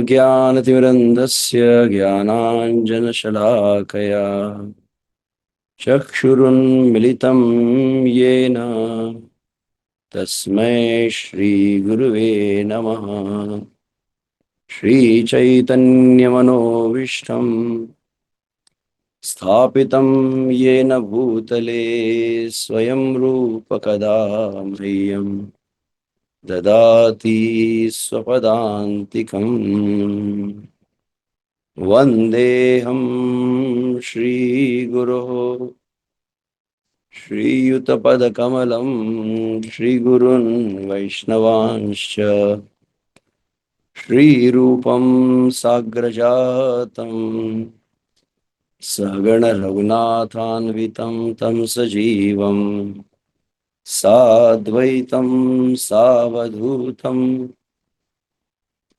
अज्ञानतिमिरन्धस्य ज्ञानाञ्जनशलाकया चक्षुरुन्मिलितं येन तस्मै श्रीगुरुवे नमः। श्रीचैतन्यमनोभीष्टं स्थापितं येन भूतले स्वयं रूप कदा मह्यं ददाति स्वपदान्तिकम्। वन्देऽहं श्रीगुरोः श्रीयुतपदकमलं श्रीगुरून् वैष्णवांश्च श्रीरूपं साग्रजातं सहगणरघुनाथान्वितं तं सजीवं साद्वैतं सावधूतं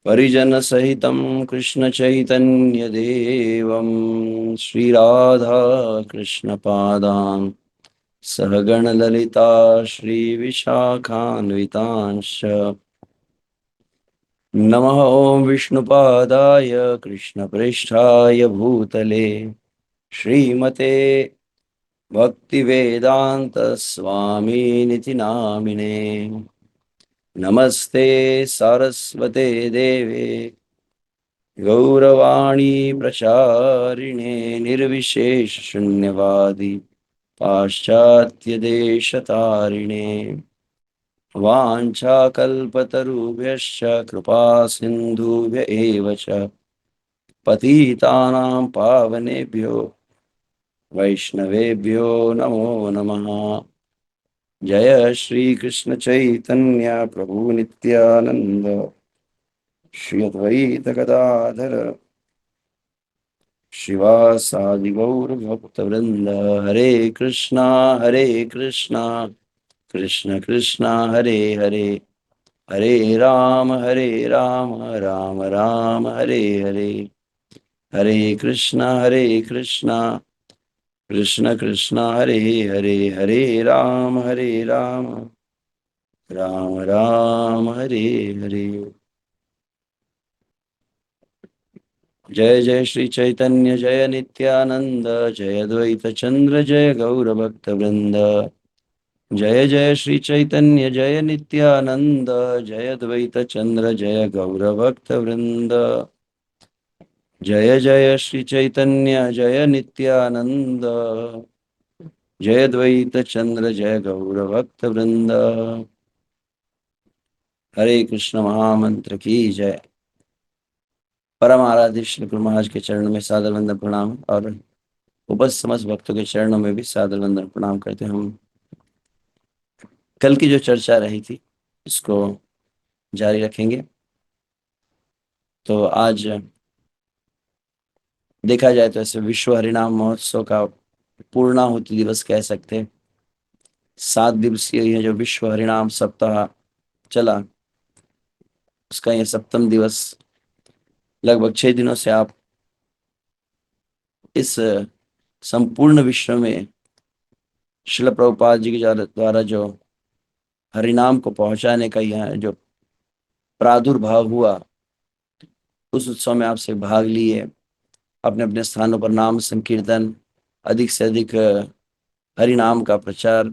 परिजनसहितं कृष्णचैतन्यदेवं श्रीराधा कृष्णपादान् सहगणललिता श्रीविशाखान्वितांश्च नमः। ॐ विष्णुपादाय कृष्णप्रेष्ठाय भूतले श्रीमते भक्तिवेदान्तस्वामिनिति नामिने। नमस्ते सारस्वते देवे गौरवाणी प्रचारिणे निर्विशेषशून्यवादी पाश्चात्यदेशतारिणे वाञ्छाकल्पतरुभ्यश्च कृपा सिन्धुभ्य एव च पतितानां पावनेभ्यो वैष्णवेभ्यो नमो नमः। जय श्री कृष्ण चैतन्य प्रभु नित्यानंद श्री अद्वैत गदाधर शिवासादि गौर भक्तवृंद। हरे कृष्णा कृष्ण कृष्णा हरे हरे, हरे राम राम राम हरे हरे। हरे कृष्णा कृष्ण कृष्ण हरे हरे, हरे राम राम राम हरे हरे। जय जय श्री चैतन्य जय नित्यानंद, जय द्वैत चंद्र जय गौर भक्त वृंद। जय जय श्री चैतन्य जय नित्यानंद, जय द्वैत चंद्र जय गौर भक्त वृंद। जय जय श्री चैतन्य जय नित्यानंद, जय द्वैत चंद्र जय गौर भक्त वृंद। हरे कृष्ण महामंत्र की जय। परम आराध्य श्री गुरु महाराज के चरणों में सादर वंदन प्रणाम, और उपस्थित समस्त भक्तों के चरणों में भी सादर वंदन प्रणाम करते हैं। हम कल की जो चर्चा रही थी इसको जारी रखेंगे। तो आज देखा जाए तो ऐसे विश्व हरिनाम महोत्सव का पूर्णाहुति दिवस कह सकते हैं। 7 दिवसीय ये जो विश्व हरिनाम सप्ताह चला, उसका ये 7वां दिवस। लगभग 6 दिनों से आप इस संपूर्ण विश्व में श्रील प्रभुपाद जी के द्वारा जो हरिनाम को पहुंचाने का यह जो प्रादुर्भाव हुआ, उस उत्सव में आपसे भाग लिए। अपने अपने स्थानों पर नाम संकीर्तन, अधिक से अधिक हरिनाम का प्रचार,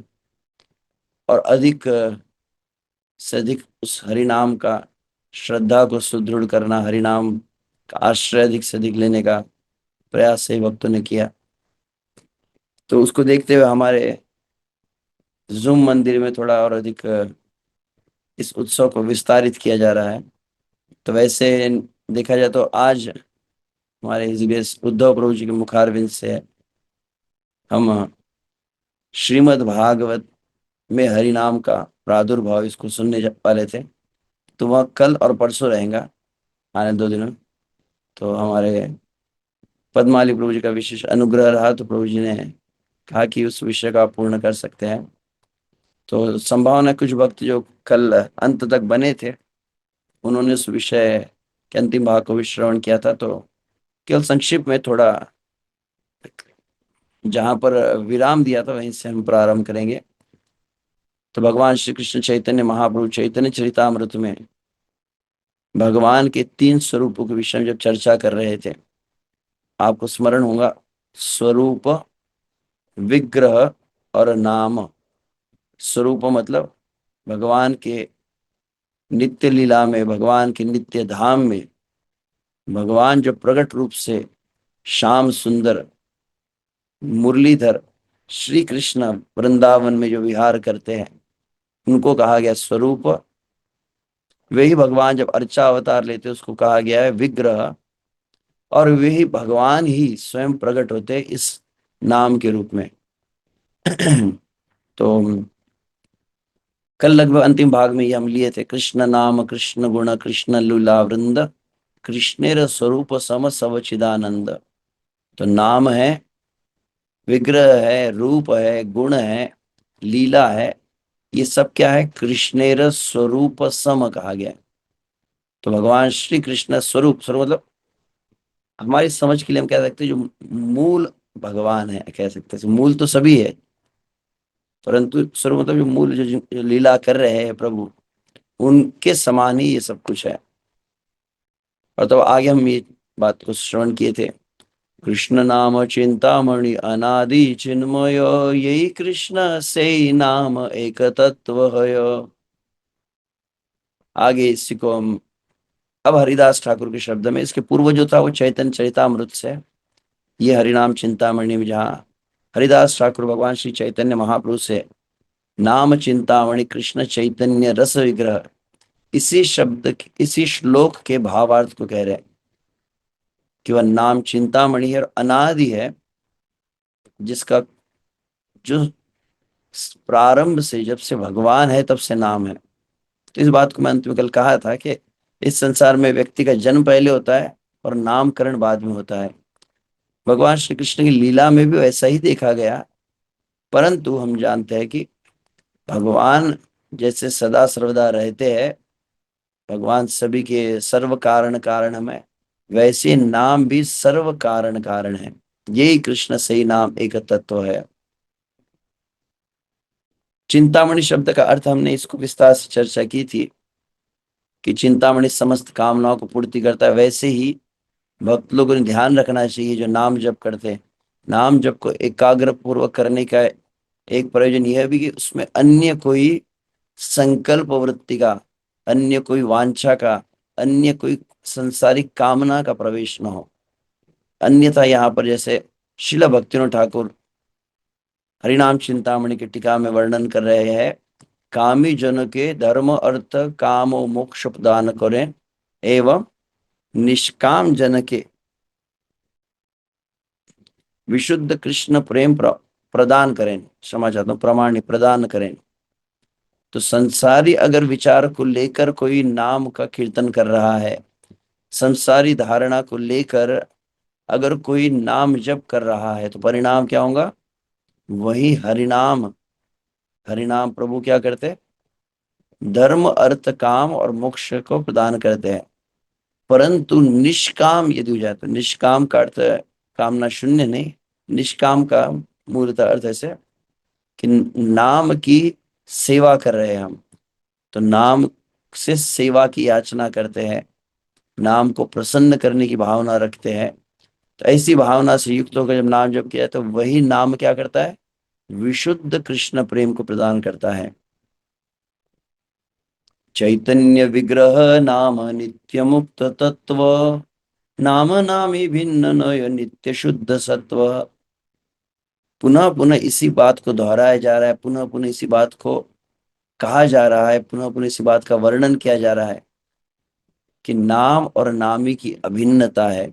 और अधिक से अधिक उस हरिनाम का श्रद्धा को सुदृढ़ करना, हरिनाम का आश्रय अधिक से अधिक लेने का प्रयास सही भक्तों ने किया। तो उसको देखते हुए हमारे जूम मंदिर में थोड़ा और अधिक इस उत्सव को विस्तारित किया जा रहा है। तो वैसे देखा जाए तो आज हमारे हृदय उद्धव प्रभु जी के मुखारविंद से हम श्रीमद् भागवत में हरिनाम का प्रादुर्भाव इसको सुनने वाले थे। तो वह कल और परसों रहेगा, आने 2 दिनों। तो हमारे पद्माली प्रभु जी का विशेष अनुग्रह रहा, तो प्रभु जी ने कहा कि उस विषय का आप पूर्ण कर सकते हैं। तो संभावना कुछ भक्त जो कल अंत तक बने थे, उन्होंने उस विषय के अंतिम भाग को भी श्रवण किया था। तो केवल संक्षिप्त में थोड़ा जहां पर विराम दिया था वहीं से हम प्रारंभ करेंगे। तो भगवान श्री कृष्ण चैतन्य महाप्रभु चैतन्य चरितामृत में भगवान के तीन स्वरूपों के विषय में जब चर्चा कर रहे थे, आपको स्मरण होगा, स्वरूप, विग्रह और नाम। स्वरूप मतलब भगवान के नित्य लीला में, भगवान के नित्य धाम में भगवान जो प्रकट रूप से श्याम सुंदर मुरलीधर श्री कृष्ण वृंदावन में जो विहार करते हैं, उनको कहा गया स्वरूप। वही भगवान जब अर्चा अवतार लेते उसको कहा गया है विग्रह। और वही भगवान ही स्वयं प्रकट होते हैं इस नाम के रूप में। तो कल लगभग अंतिम भाग में ये हम लिए थे, कृष्ण नाम कृष्ण गुण कृष्ण लीला वृंद, कृष्णेर स्वरूप सम सव चिदानंद। तो नाम है, विग्रह है, रूप है, गुण है, लीला है, ये सब क्या है? कृष्णेर स्वरूप सम कहा गया है। तो भगवान श्री कृष्ण स्वरूप, स्वरूप मतलब हमारी समझ के लिए हम कह सकते हैं जो मूल भगवान है, कह सकते हैं मूल तो सभी है, परंतु स्वरूप मतलब जो मूल जो लीला कर रहे हैं प्रभु, उनके समान ही ये सब कुछ है। और तो आगे हम ये बात को श्रवण किए थे, कृष्ण नाम चिंतामणि अनादि चिन्मय, यही कृष्ण से ही नाम एक तत्व है। आगे इसी को हम अब हरिदास ठाकुर के शब्द में, इसके पूर्व जो था वो चैतन्य चरितामृत से, ये हरिनाम चिंतामणि में जहाँ हरिदास ठाकुर भगवान श्री चैतन्य महाप्रभु से नाम चिंतामणि कृष्ण चैतन्य रस विग्रह, इसी शब्द इसी श्लोक के भावार्थ को कह रहे हैं कि वह नाम चिंतामणि है और अनादि है, जिसका जो प्रारंभ से, जब से भगवान है तब से नाम है। तो इस बात को मैं अंत में कल कहा था कि इस संसार में व्यक्ति का जन्म पहले होता है और नामकरण बाद में होता है। भगवान श्री कृष्ण की लीला में भी वैसा ही देखा गया, परंतु हम जानते हैं कि भगवान जैसे सदा सर्वदा रहते हैं, भगवान सभी के सर्व कारण कारण में, वैसे नाम भी सर्व कारण कारण है। यही कृष्ण सही नाम एक तत्व है। चिंतामणि शब्द का अर्थ हमने इसको विस्तार से चर्चा की थी कि चिंतामणि समस्त कामनाओं को पूर्ति करता है। वैसे ही भक्त लोगों ने ध्यान रखना चाहिए जो नाम जप करते हैं, नाम जप को एकाग्र पूर्वक करने का एक प्रयोजन यह भी कि उसमें अन्य कोई संकल्प वृत्ति का, अन्य कोई वांछा का, अन्य कोई संसारिक कामना का प्रवेश न हो। अन्यथा यहाँ पर जैसे शिला भक्तिनोद ठाकुर हरिनाम चिंतामणि की टीका में वर्णन कर रहे हैं, कामी जन के धर्म अर्थ काम और मोक्ष प्रदान करें, एवं निष्काम जन के विशुद्ध कृष्ण प्रेम प्रदान करें। क्षमा चाहता हूँ, प्रमाण प्रदान करें। तो संसारी अगर विचार को लेकर कोई नाम का कीर्तन कर रहा है, संसारी धारणा को लेकर अगर कोई नाम जप कर रहा है, तो परिणाम क्या होगा? वही हरिनाम, हरिनाम प्रभु क्या करते? धर्म अर्थ काम और मोक्ष को प्रदान करते हैं। परंतु निष्काम यदि हो जाए, तो निष्काम का अर्थ कामना शून्य नहीं, निष्काम का मूलतः अर्थ ऐसे कि नाम की सेवा कर रहे हैं हम, तो नाम से सेवा की याचना करते हैं, नाम को प्रसन्न करने की भावना रखते हैं। तो ऐसी भावना से युक्त होकर जब नाम जप किया, तो वही नाम क्या करता है? विशुद्ध कृष्ण प्रेम को प्रदान करता है। चैतन्य विग्रह नाम नित्य मुक्त तत्व, नाम नामी भिन्न नय नित्य शुद्ध सत्व। पुनः पुनः इसी बात को दोहराया जा रहा है, पुनः पुनः इसी बात को कहा जा रहा है, पुनः पुनः इसी बात का वर्णन किया जा रहा है कि नाम और नामी की अभिन्नता है।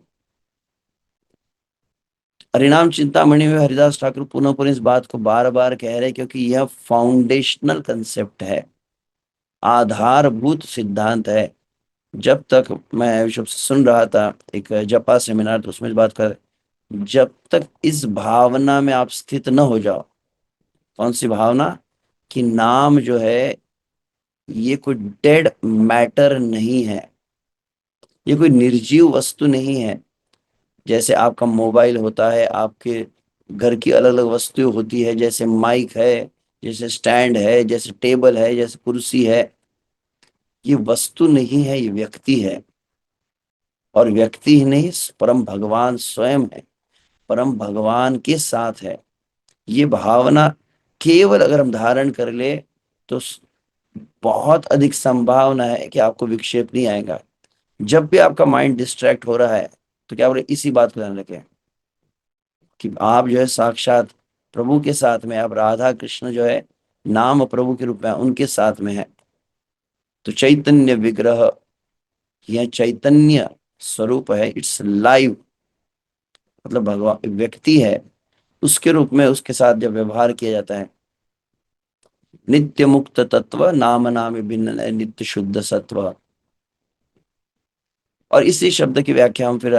हरिनाम चिंतामणि में हरिदास ठाकुर पुनः पुनः इस बात को बार बार कह रहे हैं, क्योंकि यह फाउंडेशनल कंसेप्ट है, आधारभूत सिद्धांत है। जब तक मैं विश्व से सुन रहा था एक जपा सेमिनार, तो उसमें इस बात कर, जब तक इस भावना में आप स्थित न हो जाओ, कौन सी भावना? कि नाम जो है ये कोई डेड मैटर नहीं है, ये कोई निर्जीव वस्तु नहीं है। जैसे आपका मोबाइल होता है, आपके घर की अलग अलग वस्तुएं होती है, जैसे माइक है, जैसे स्टैंड है, जैसे टेबल है, जैसे कुर्सी है, ये वस्तु नहीं है, ये व्यक्ति है। और व्यक्ति ही नहीं, परम भगवान स्वयं है, परम भगवान के साथ है। ये भावना केवल अगर हम धारण कर ले तो बहुत अधिक संभावना है कि आपको विक्षेप नहीं आएगा। जब भी आपका माइंड डिस्ट्रैक्ट हो रहा है तो क्या बोले, इसी बात को ध्यान रखें कि आप जो है साक्षात प्रभु के साथ में, आप राधा कृष्ण जो है नाम प्रभु के रूप में उनके साथ में है। तो चैतन्य विग्रह, यह चैतन्य स्वरूप है, इट्स लाइव, मतलब भगवान व्यक्ति है, उसके रूप में उसके साथ जब व्यवहार किया जाता है। नित्य मुक्त तत्व नाम नाम भिन्न नित्य शुद्ध सत्व। और इसी शब्द की व्याख्या हम फिर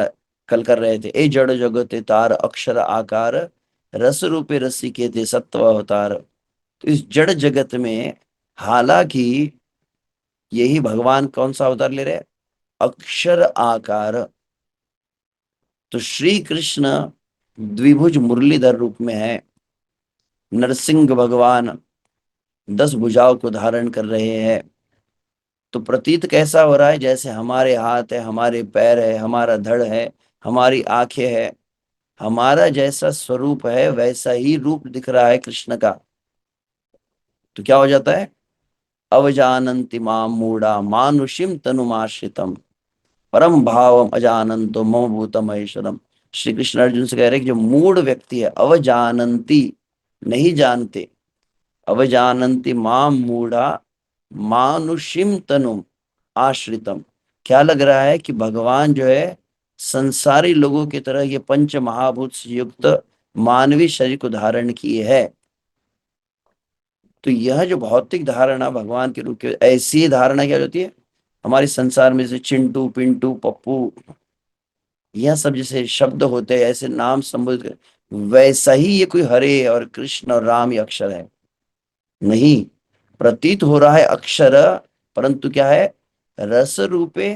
कल कर रहे थे। ए जड़ जगत तार अक्षर आकार, रस रूपे रसिके थे सत्व अवतार। तो इस जड़ जगत में हालांकि यही भगवान कौन सा अवतार ले रहे हैं, अक्षर आकार। तो श्री कृष्ण द्विभुज मुरलीधर रूप में है, नरसिंह भगवान 10 भुजाओं को धारण कर रहे हैं। तो प्रतीत कैसा हो रहा है, जैसे हमारे हाथ है, हमारे पैर है, हमारा धड़ है, हमारी आंखें है, हमारा जैसा स्वरूप है वैसा ही रूप दिख रहा है कृष्ण का। तो क्या हो जाता है, अवजानन्ति माम मूढ़ा मानुषिम तनुमाश्रितम परम भावम अजानंतो मम भूतम महेश्वरम। श्री कृष्ण अर्जुन से कह रहे हैं कि जो मूढ़ व्यक्ति है, अवजानन्ति नहीं जानते, अवजानन्ति माम मूढ़ा मानुषिम तनुम आश्रितम। क्या लग रहा है कि भगवान जो है संसारी लोगों की तरह ये पंच महाभूत से युक्त मानवीय शरीर को धारण किए है। तो यह जो भौतिक धारणा भगवान के रूप की, ऐसी धारणा क्या होती है हमारे संसार में, जैसे चिंटू पिंटू पप्पू, यह सब जैसे शब्द होते हैं, ऐसे नाम संबोधित वैसा ही ये कोई हरे और कृष्ण और राम ये अक्षर है नहीं। प्रतीत हो रहा है अक्षर, परंतु क्या है, रस रूपे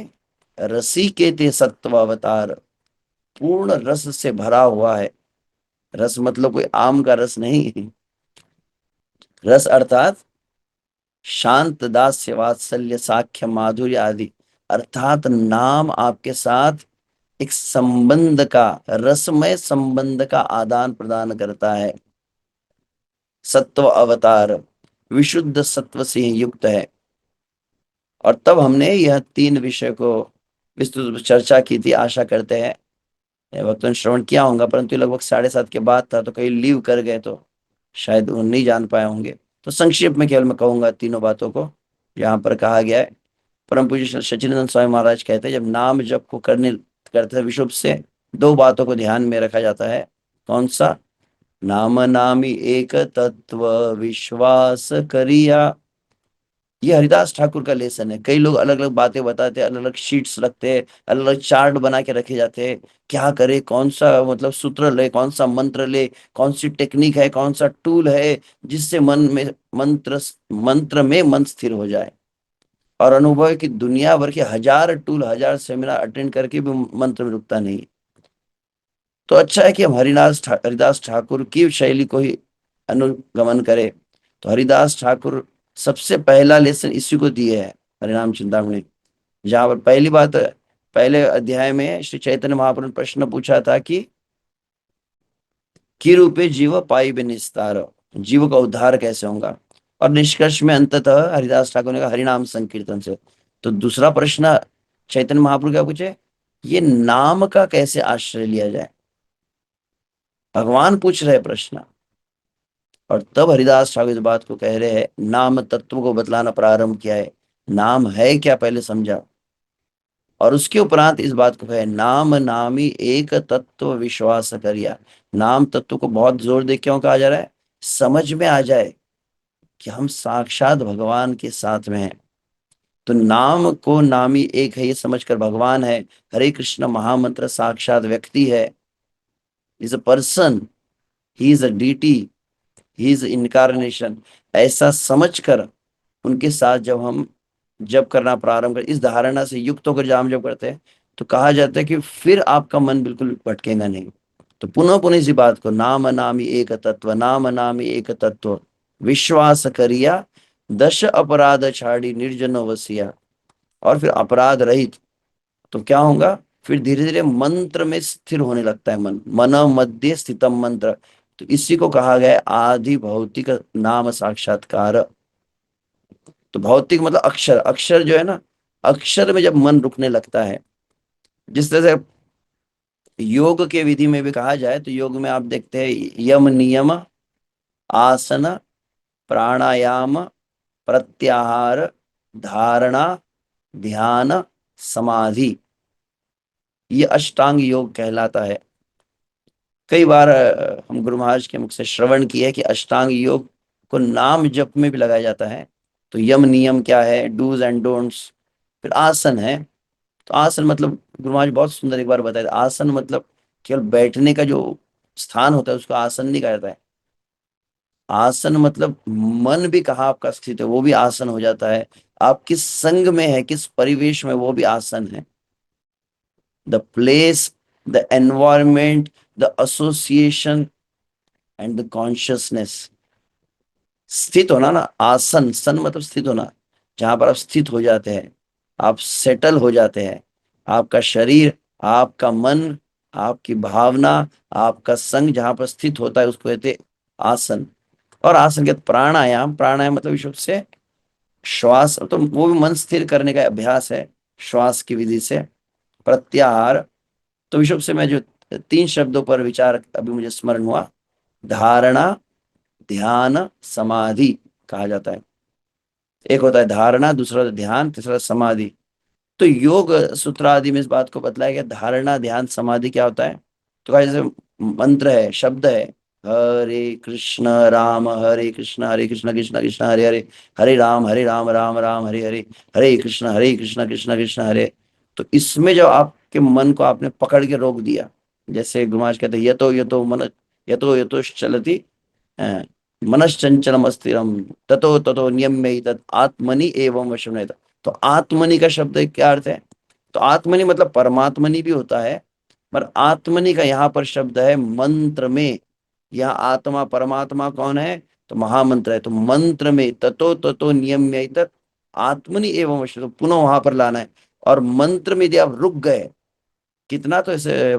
रसी ते सत्व अवतार, पूर्ण रस से भरा हुआ है। रस मतलब कोई आम का रस नहीं, रस अर्थात शांत दास्य वात्सल्य साख्य माधुर्य आदि। अर्थात नाम आपके साथ एक संबंध का, रसमय संबंध का आदान प्रदान करता है। सत्व अवतार, विशुद्ध सत्व से युक्त है। और तब हमने यह 3 विषय को विस्तृत रूप से चर्चा की थी। आशा करते हैं यह वक्तव्य श्रवण किया होगा, परंतु लगभग 7:30 के बाद था तो कहीं लीव कर गए तो शायद वो नहीं जान पाए होंगे। तो संक्षेप में केवल मैं कहूंगा तीनों बातों को। यहाँ पर कहा गया है, परम पूज्य श्री सच्चिदानंद स्वामी महाराज कहते हैं, जब नाम जप को करते हैं विशुभ से 2 बातों को ध्यान में रखा जाता है। कौन सा, नाम नामी एक तत्व विश्वास करिया। ये हरिदास ठाकुर का लेसन है। कई लोग अलग अलग बातें बताते हैं, अलग अलग शीट्स रखते हैं, अलग अलग चार्ट बना के रखे जाते हैं, क्या करे, कौन सा मतलब सूत्र ले, कौन सा मंत्र ले, कौन सी टेक्निक है, कौन सा टूल है जिससे मन में मंत्र में मन स्थिर हो जाए। और अनुभव है कि दुनिया भर के 1000 टूल, 1000 सेमिनार अटेंड करके भी मंत्र में रुकता नहीं। तो अच्छा है कि हम हरिदास ठाकुर की शैली को ही अनुगमन करें। तो हरिदास ठाकुर सबसे पहला लेसन इसी को दिए है हरिनाम चिंतामणि। जहां पर पहली बात, पहले अध्याय में श्री चैतन्य महाप्रभु ने प्रश्न पूछा था कि रूपे जीव पाई बे निस्तार, जीव का उद्धार कैसे होगा। और निष्कर्ष में अंततः हरिदास ठाकुर ने कहा हरिनाम संकीर्तन से। तो दूसरा प्रश्न चैतन्य महाप्रभु क्या पूछे, ये नाम का कैसे आश्रय लिया जाए, भगवान पूछ रहे प्रश्न। और तब हरिदास ठाकुर इस बात को कह रहे हैं, नाम तत्व को बतलाना प्रारंभ किया है। नाम है क्या पहले समझा, और उसके उपरांत इस बात को कहे, नाम नामी एक तत्व विश्वास करिया। नाम तत्व को बहुत जोर दे क्यों कहा जा रहा है, समझ में आ जाए कि हम साक्षात भगवान के साथ में हैं। तो नाम को नामी एक है ये समझकर भगवान है, हरे कृष्ण महामंत्र साक्षात व्यक्ति है, is a person, he is a deity, he is incarnation. ऐसा समझकर उनके साथ जब हम जप करना प्रारंभ कर, इस धारणा से युक्त होकर जब हम जप करते हैं तो कहा जाता है कि फिर आपका मन बिल्कुल भटकेगा नहीं। तो पुनः पुनः इसी बात को, नाम नामी एक तत्व, नाम नामी एक तत्व विश्वास करिया, 10 अपराध छाड़ी निर्जनो वसिया। और फिर अपराध रहित, तो क्या होगा? फिर धीरे धीरे मंत्र में स्थिर होने लगता है मन, मन मध्य स्थितम मंत्र। तो इसी को कहा गया है आदि भौतिक नाम साक्षात्कार। तो भौतिक मतलब अक्षर, अक्षर जो है ना, अक्षर में जब मन रुकने लगता है, जिस तरह से योग के विधि में भी कहा जाए, तो योग में आप देखते हैं यम नियम, आसन, प्राणायाम, प्रत्याहार, धारणा, ध्यान, समाधि, ये अष्टांग योग कहलाता है। कई बार हम गुरु महाराज के मुख से श्रवण किया है कि अष्टांग योग को नाम जप में भी लगाया जाता है। तो यम नियम क्या है, डूज एंड डोंट्स। फिर आसन है, तो आसन मतलब गुरु महाराज बहुत सुंदर एक बार बताया था, आसन मतलब केवल बैठने का जो स्थान होता है उसको आसन नहीं कहा जाता है। आसन मतलब मन भी कहाँ आपका स्थित है वो भी आसन हो जाता है। आप किस संग में है, किस परिवेश में, वो भी आसन है। The place, the environment, the association and the consciousness. स्थित होना ना, आसन, सन मतलब स्थित होना, जहां पर आप स्थित हो जाते हैं, आप सेटल हो जाते हैं। आपका शरीर, आपका मन, आपकी भावना, आपका संग जहां पर स्थित होता है उसको कहते हैं आसन। और आसन के प्राणायाम, प्राणायाम मतलब विशुद्ध से श्वास, तो वो भी मन स्थिर करने का अभ्यास है श्वास की विधि से। प्रत्याहार, तो विशुद्ध से मैं जो तीन शब्दों पर विचार अभी मुझे स्मरण हुआ, धारणा, ध्यान, समाधि कहा जाता है। एक होता है धारणा, दूसरा होता है ध्यान, तीसरा समाधि। तो योग सूत्र आदि में इस बात को बतलाया गया, धारणा ध्यान समाधि क्या होता है। तो कहा जैसे मंत्र है, शब्द है, हरे कृष्ण राम हरे कृष्ण हरे कृष्ण कृष्ण कृष्ण हरे हरे, हरे राम राम राम हरे हरे, हरे कृष्ण कृष्ण कृष्ण हरे। तो इसमें जब आपके मन को आपने पकड़ के रोक दिया, जैसे गुमाश कहते हैं ये तो मन, ये तो चलती मनश्चंचलम अस्थिरम, ततो ततो नियम्य तत् आत्मनि एवं वशम रहता। तो आत्मनि का शब्द क्या अर्थ है? तो आत्मनि मतलब परमात्मनि भी होता है, पर आत्मनि का यहाँ पर शब्द है मंत्र में। यह आत्मा परमात्मा कौन है? तो महामंत्र है। तो मंत्र में ततो ततो नियम्य तत् आत्मनि एवं वशम, तो पुनः वहां पर लाना है। और मंत्र में यदि आप रुक गए, कितना, तो ऐसे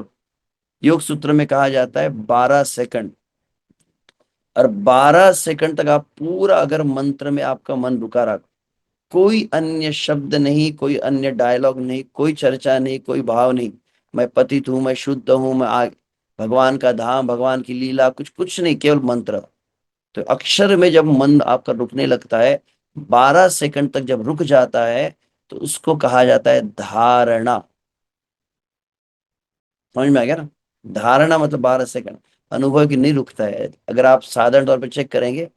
योग सूत्र में कहा जाता है 12 सेकंड। और 12 सेकंड तक आप पूरा अगर मंत्र में आपका मन रुका रहा, कोई अन्य शब्द नहीं, कोई अन्य डायलॉग नहीं, कोई चर्चा नहीं, कोई भाव नहीं, मैं पतित हूं, मैं शुद्ध हूं, मैं भगवान का धाम, भगवान की लीला, कुछ कुछ नहीं, केवल मंत्र। तो अक्षर में जब मन आपका रुकने लगता है, 12 सेकंड तक जब रुक जाता है, तो उसको कहा जाता है धारणा। समझ में आ गया ना? धारणा मतलब 12 सेकंड, अनुभव की नहीं रुकता है। अगर आप साधारण तौर पर चेक करेंगे,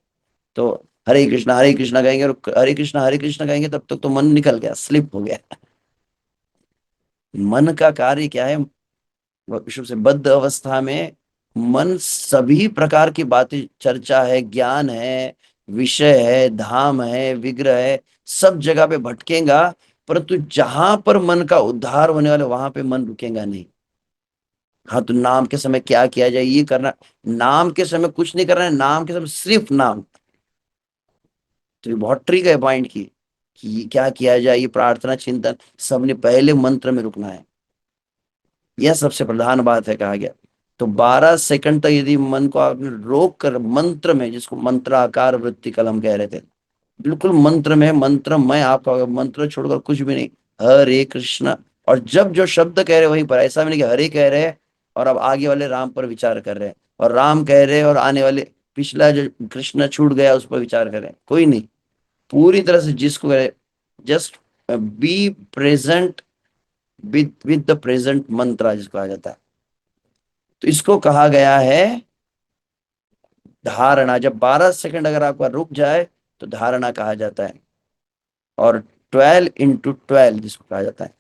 तो हरे कृष्णा कहेंगे और हरे कृष्णा कहेंगे, तब तक तो मन निकल गया, स्लिप हो गया। मन का कार्य क्या है? विश्व से बद्ध अवस्था में मन सभी प्रकार की बातें, चर्चा है, ज्ञान है, विषय है, धाम है, विग्रह है, सब जगह पे भटकेगा, परंतु जहां पर मन का उद्धार होने वाले वहां पे मन रुकेगा नहीं। हाँ, तो नाम के समय क्या किया जाए, ये करना। नाम के समय कुछ नहीं करना है, नाम के समय सिर्फ नाम। तो ये बहुत ट्रिक है पॉइंट की, कि ये क्या किया जाए, ये प्रार्थना चिंतन, सबने पहले मंत्र में रुकना है। यह सबसे प्रधान बात है, कहा गया। तो 12 सेकंड तक यदि मन को आपने रोक कर मंत्र में, जिसको मंत्राकार वृत्ति कल हम कह रहे थे, बिल्कुल मंत्र में, मंत्र में आपका होगा, मंत्र छोड़कर कुछ भी नहीं। हरे कृष्ण, और जब जो शब्द कह रहे हैं वहीं पर, ऐसा भी नहीं कि हरे कह रहे हैं और अब आगे वाले राम पर विचार कर रहे हैं, और राम कह रहे हैं और आने वाले पिछला जो कृष्ण छूट गया उस पर विचार कर रहे हैं, कोई नहीं। पूरी तरह से जिसको कह रहे, just be present with the present mantra जिसको कहा जाता है। तो इसको कहा गया है धारणा। जब 12 सेकंड अगर आपका रुक जाए, तो धारणा कहा जाता है। और 12 into 12 जिसको कहा जाता है।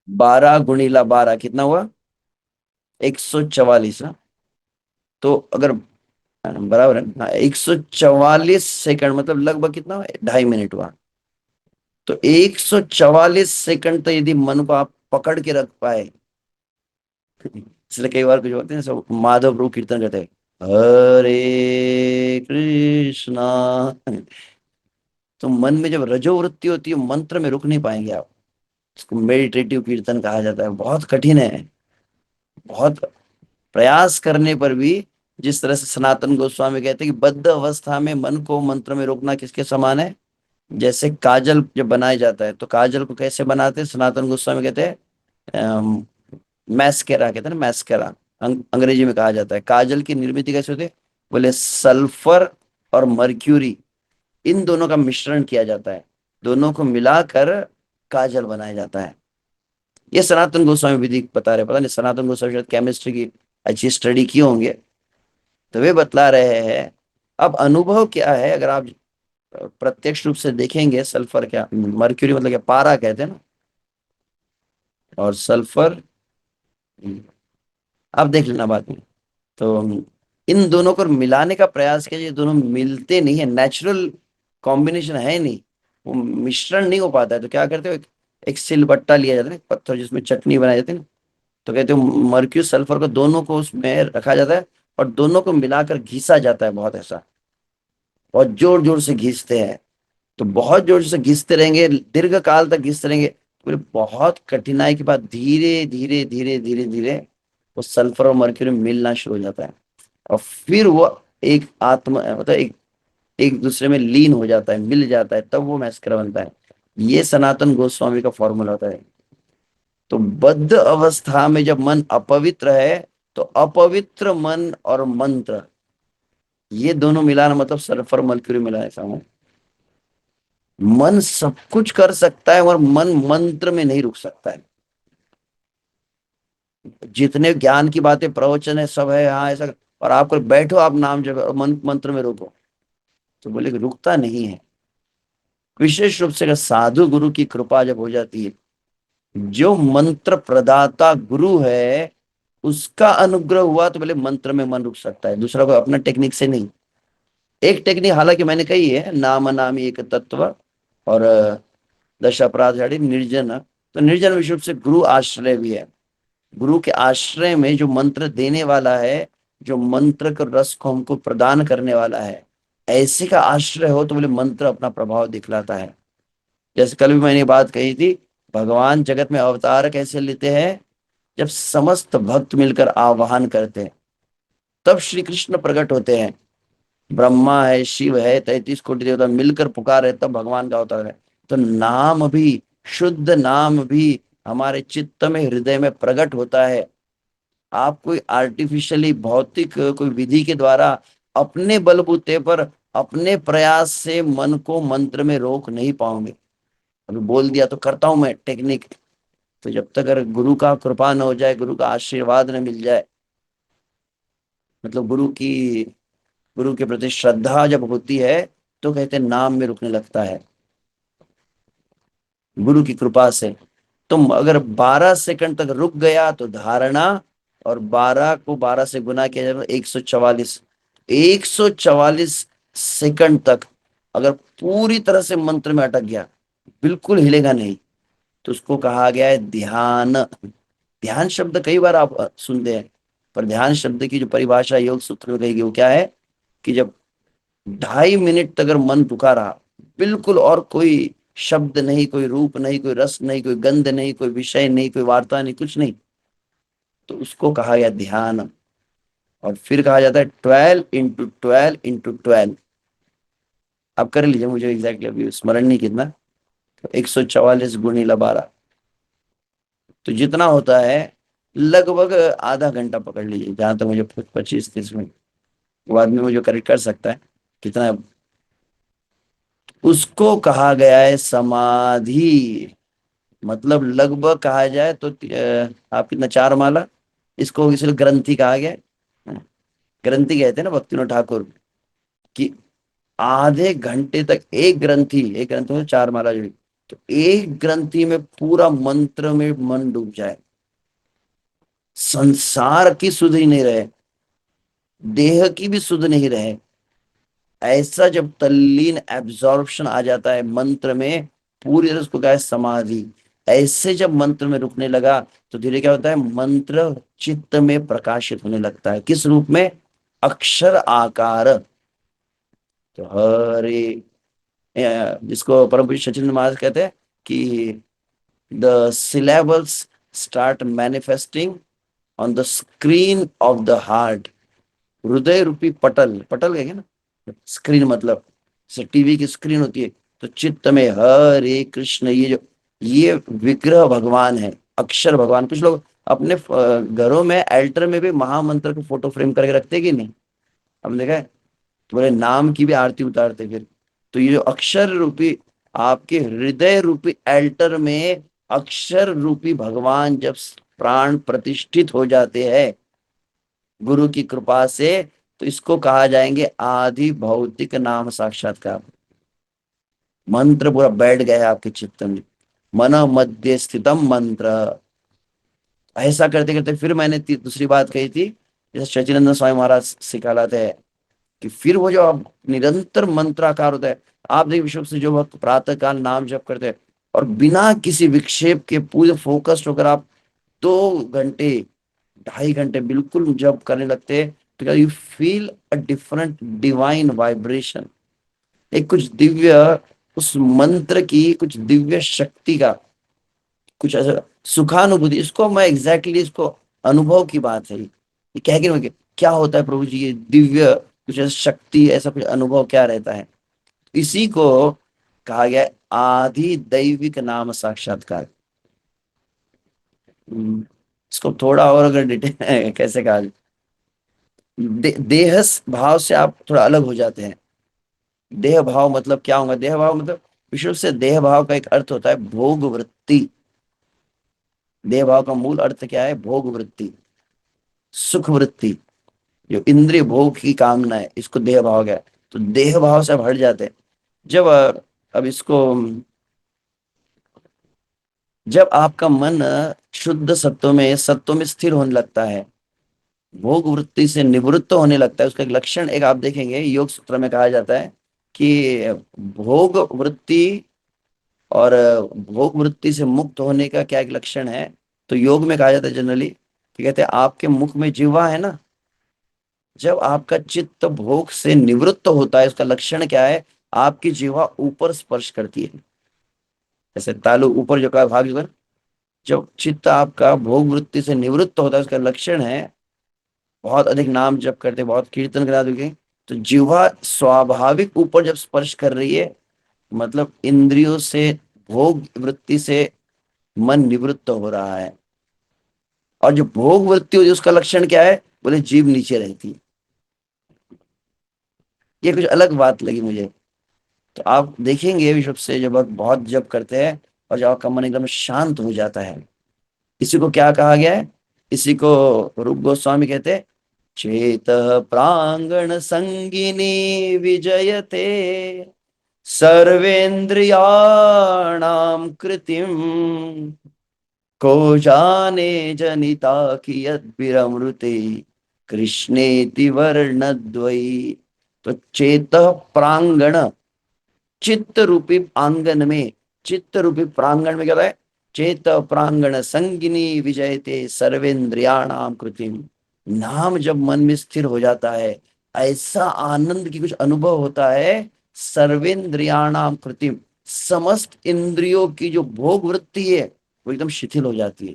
12 × 12 कितना हुआ? 144 ना? तो अगर बराबर है ना, 144 सेकंड मतलब लगभग कितना हुआ? 2.5 मिनट हुआ। तो 144 सेकंड तक यदि मन को आप पकड़ के रख पाए, इसलिए कई बार कुछ होते हैं सब माधव प्रभु कीर्तन करते हैं, हरे कृष्णा। तो मन में जब रजोवृत्ति होती है मंत्र में रुक नहीं पाएंगे आप। इसको मेडिटेटिव कीर्तन कहा जाता है, बहुत कठिन है। बहुत प्रयास करने पर भी, जिस तरह से सनातन गोस्वामी कहते हैं कि बद्ध अवस्था में मन को मंत्र में रोकना किसके समान है। जैसे काजल जब बनाया जाता है तो काजल को कैसे बनाते हैं, सनातन गोस्वामी कहते हैं मैस्केरा, कहते हैं ना मैस्केरा। अंग्रेजी में कहा जाता है काजल की निर्मित कैसे होती है। बोले सल्फर और मर्क्यूरी, इन दोनों का मिश्रण किया जाता है, दोनों को मिलाकर काजल बनाया जाता है। ये सनातन गोस्वामी विधि बता रहे, पता नहीं सनातन गोस्वामी शायद केमिस्ट्री की अच्छी स्टडी किए होंगे, तो वे बतला रहे हैं। अब अनुभव क्या है, अगर आप प्रत्यक्ष रूप से देखेंगे, सल्फर क्या, मर्क्यूरी मतलब क्या, पारा कहते हैं ना, और सल्फर, आप देख लेना बाद में। तो इन दोनों को मिलाने का प्रयास किया, ये दोनों मिलते नहीं है, नेचुरल कॉम्बिनेशन है नहीं, वो मिश्रण नहीं हो पाता है। तो क्या करते हो, एक सिलबट्टा लिया जाता है ना, पत्थर जिसमें चटनी बनाई जाती है ना, तो कहते हो मर्क्यूरी सल्फर को दोनों को उसमें रखा जाता है और दोनों को मिलाकर घिसा जाता है, बहुत ऐसा, बहुत जोर जोर से घिसते हैं। तो बहुत जोर से घिसते रहेंगे, दीर्घ काल तक घिसते रहेंगे, फिर बहुत कठिनाई के बाद धीरे धीरे धीरे धीरे धीरे वो सल्फर और मर्क्यूरी मिलना शुरू हो जाता है, और फिर वो एक आत्मा मतलब एक एक दूसरे में लीन हो जाता है, मिल जाता है, तब वो मैस्करा बनता है। ये सनातन गोस्वामी का फॉर्मूला होता है। तो बद्ध अवस्था में जब मन अपवित्र है, तो अपवित्र मन और मंत्र, ये दोनों मिलाना मतलब सल्फर मर्क्यूरी मिला ऐसा है। मन सब कुछ कर सकता है और मन मंत्र में नहीं रुक सकता है। जितने ज्ञान की बातें प्रवचन है सब है, हाँ ऐसा, और आपको बैठो आप नाम जब और मन मंत्र में रोको, तो बोले कि रुकता नहीं है। विशेष रूप से अगर साधु गुरु की कृपा जब हो जाती है, जो मंत्र प्रदाता गुरु है उसका अनुग्रह हुआ, तो बोले मंत्र में मन रुक सकता है, दूसरा कोई अपना टेक्निक से नहीं। एक टेक्निक हालांकि मैंने कही है, नाम नामी एक तत्व, और दश अपराध निर्जन। तो निर्जन विशुद्ध रूप से गुरु आश्रय भी है। गुरु के आश्रय में जो मंत्र देने वाला है, जो मंत्र के रस को हमको प्रदान करने वाला है, ऐसे का आश्रय हो तो बोले मंत्र अपना प्रभाव दिखलाता है। जैसे कल भी मैंने बात कही थी, भगवान जगत में अवतार कैसे लेते हैं, जब समस्त भक्त मिलकर आवाहन करते हैं तब श्री कृष्ण प्रकट होते हैं। ब्रह्मा है, शिव है, 33 कोटि देवता मिलकर पुकार है, तब भगवान का अवतार है। तो नाम भी, शुद्ध नाम भी हमारे चित्त में, हृदय में प्रकट होता है। आप कोई आर्टिफिशियली भौतिक कोई विधि के द्वारा अपने बलबूते पर, अपने प्रयास से मन को मंत्र में रोक नहीं पाओगे। अभी बोल दिया तो करता हूं मैं टेक्निक, तो जब तक अगर गुरु का कृपा न हो जाए, गुरु का आशीर्वाद न मिल जाए, मतलब गुरु के प्रति श्रद्धा जब होती है, तो कहते हैं नाम में रुकने लगता है गुरु की कृपा से। तुम अगर 12 सेकंड तक रुक गया तो धारणा, और 12 को 12 से गुना किया जाए तो 144, 144 सेकंड तक अगर पूरी तरह से मंत्र में अटक गया, बिल्कुल हिलेगा नहीं, तो उसको कहा गया है ध्यान। ध्यान शब्द कई बार आप सुनते हैं, पर ध्यान शब्द की जो परिभाषा योग सूत्र में कही गई वो क्या है, कि जब 2.5 मिनट तक अगर मन रुका रहा, बिल्कुल, और कोई शब्द नहीं, कोई रूप नहीं, कोई रस नहीं, कोई गंध नहीं, कोई विषय नहीं, कोई वार्ता नहीं, कुछ नहीं, तो उसको कहा गया ध्यान। और फिर कहा जाता है 12 × 12 × 12। आप कर लीजिए, मुझे एग्जैक्टली अभी स्मरण नहीं कितना, तो 144 × 12, तो जितना होता है लगभग आधा घंटा पकड़ लीजिए, जहां तक मुझे 25-30 मिनट, बाद में मुझे करेक्ट कर सकता है कितना है। उसको कहा गया है समाधि। मतलब लगभग कहा जाए तो आप कितना, 4 माला, इसको इसलिए ग्रंथि कहा गया है। ग्रंथि कहते हैं ना भक्तिनाथ ठाकुर, कि आधे घंटे तक एक ग्रंथि में 4 माला जुड़ी, तो एक ग्रंथि में पूरा मंत्र में मन डूब जाए, संसार की सुध ही नहीं रहे, देह की भी सुध नहीं रहे, ऐसा जब तल्लीन एब्जॉर्प्शन आ जाता है मंत्र में, पूरी तरह उसको क्या है समाधि। ऐसे जब मंत्र में रुकने लगा, तो धीरे क्या होता है, मंत्र चित्त में प्रकाशित होने लगता है, किस रूप में, अक्षर आकार। तो हरे, जिसको परम पूज्य सचिन महाराज कहते हैं कि the syllables start manifesting on the screen of the heart. हृदय रूपी पटल, पटल कहेंगे ना, स्क्रीन मतलब जैसे टीवी की स्क्रीन होती है, तो चित्त में हरे कृष्ण, ये जो ये विग्रह भगवान है, अक्षर भगवान। कुछ लोग अपने घरों में अल्टर में भी महामंत्र को फोटो फ्रेम करके रखते कि नहीं, हमने देखा है, तो बोले नाम की भी आरती उतारते फिर। तो ये जो अक्षर रूपी, आपके हृदय रूपी अल्टर में अक्षर रूपी भगवान जब प्राण प्रतिष्ठित हो जाते हैं गुरु की कृपा से, तो इसको कहा जाएंगे आदि भौतिक नाम साक्षात्कार। मंत्र पूरा बैठ गया है आपके चित्त में, मन मध्य स्थितम मंत्र। ऐसा करते करते फिर मैंने दूसरी बात कही थी, जैसे सचिनंदन स्वामी महाराज सिखाते हैं कि फिर वो जो आप निरंतर मंत्राकार होता है। आप देखिए विश्व से जो भक्त प्रातः काल नाम जप करते हैं और बिना किसी विक्षेप के पूरे फोकस्ड होकर आप 2 घंटे 2.5 घंटे बिल्कुल जब करने लगते हैं, तो you feel a different divine vibration. एक कुछ दिव्य, उस मंत्र की कुछ दिव्य शक्ति का कुछ ऐसा सुखानुभूति, इसको मैं एग्जैक्टली इसको अनुभव की बात है ये कह के मैं, क्या होता है प्रभु जी ये दिव्य कुछ ऐसा शक्ति, ऐसा कुछ अनुभव क्या रहता है, इसी को कहा गया है आदि दैविक नाम साक्षात्कार। इसको थोड़ा और अगर डिटेल कैसे कहा जाए, देह भाव से आप थोड़ा अलग हो जाते हैं। देह भाव मतलब क्या होगा, देह भाव मतलब विश्व से देह भाव का एक अर्थ होता है भोग वृत्ति। देह भाव का मूल अर्थ क्या है, भोग वृत्ति, सुख वृत्ति, जो इंद्रिय भोग की कामना है, इसको देह भाव गया। तो देह भाव से आप हट जाते हैं जब अब इसको, जब आपका मन शुद्ध सत्व में स्थिर होने लगता है, भोग वृत्ति से निवृत्त होने लगता है, उसका एक लक्षण एक आप देखेंगे योग सूत्र में कहा जाता है कि भोग वृत्ति और भोग वृत्ति से मुक्त होने का क्या एक लक्षण है। तो योग में कहा जाता है जनरली कि कहते हैं आपके मुख में जिह्वा है ना, जब आपका चित्त भोग से निवृत्त होता है, उसका लक्षण क्या है, आपकी जिह्वा ऊपर स्पर्श करती है, जैसे तालु ऊपर जो का भाग जो है, जब चित्त आपका भोग वृत्ति से निवृत्त होता है, उसका लक्षण है बहुत अधिक नाम जप करते, बहुत कीर्तन करा दोगे, तो जिह्वा स्वाभाविक ऊपर जब स्पर्श कर रही है, मतलब इंद्रियों से भोग वृत्ति से मन निवृत्त हो रहा है। और जो भोग वृत्ति होती है उसका लक्षण क्या है, बोले जीभ नीचे रहती है। ये कुछ अलग बात लगी मुझे। तो आप देखेंगे विषुब से जब आप बहुत जप करते हैं और जब आपका मन एकदम शांत हो जाता है, इसी को क्या कहा गया है, इसी को रूप गोस्वामी कहते हैं चेत प्रांगण संगिनी विजयते सर्वेन्द्रियाणाम कृतिम को जाने जनिता कियत् विरमृते कृष्णेति वर्णद्वयी। तो चेत प्रांगण, चित्त रूपी आंगन में, चित्त रूपी प्रांगण में क्या होता है, चेत प्रांगण संगिनी विजयते सर्वेन्द्रियाणाम कृतिम। नाम जब मन में स्थिर हो जाता है, ऐसा आनंद की कुछ अनुभव होता है, सर्वेन्द्रियाणाम कृतिम, समस्त इंद्रियों की जो भोग वृत्ति है वो एकदम शिथिल हो जाती है।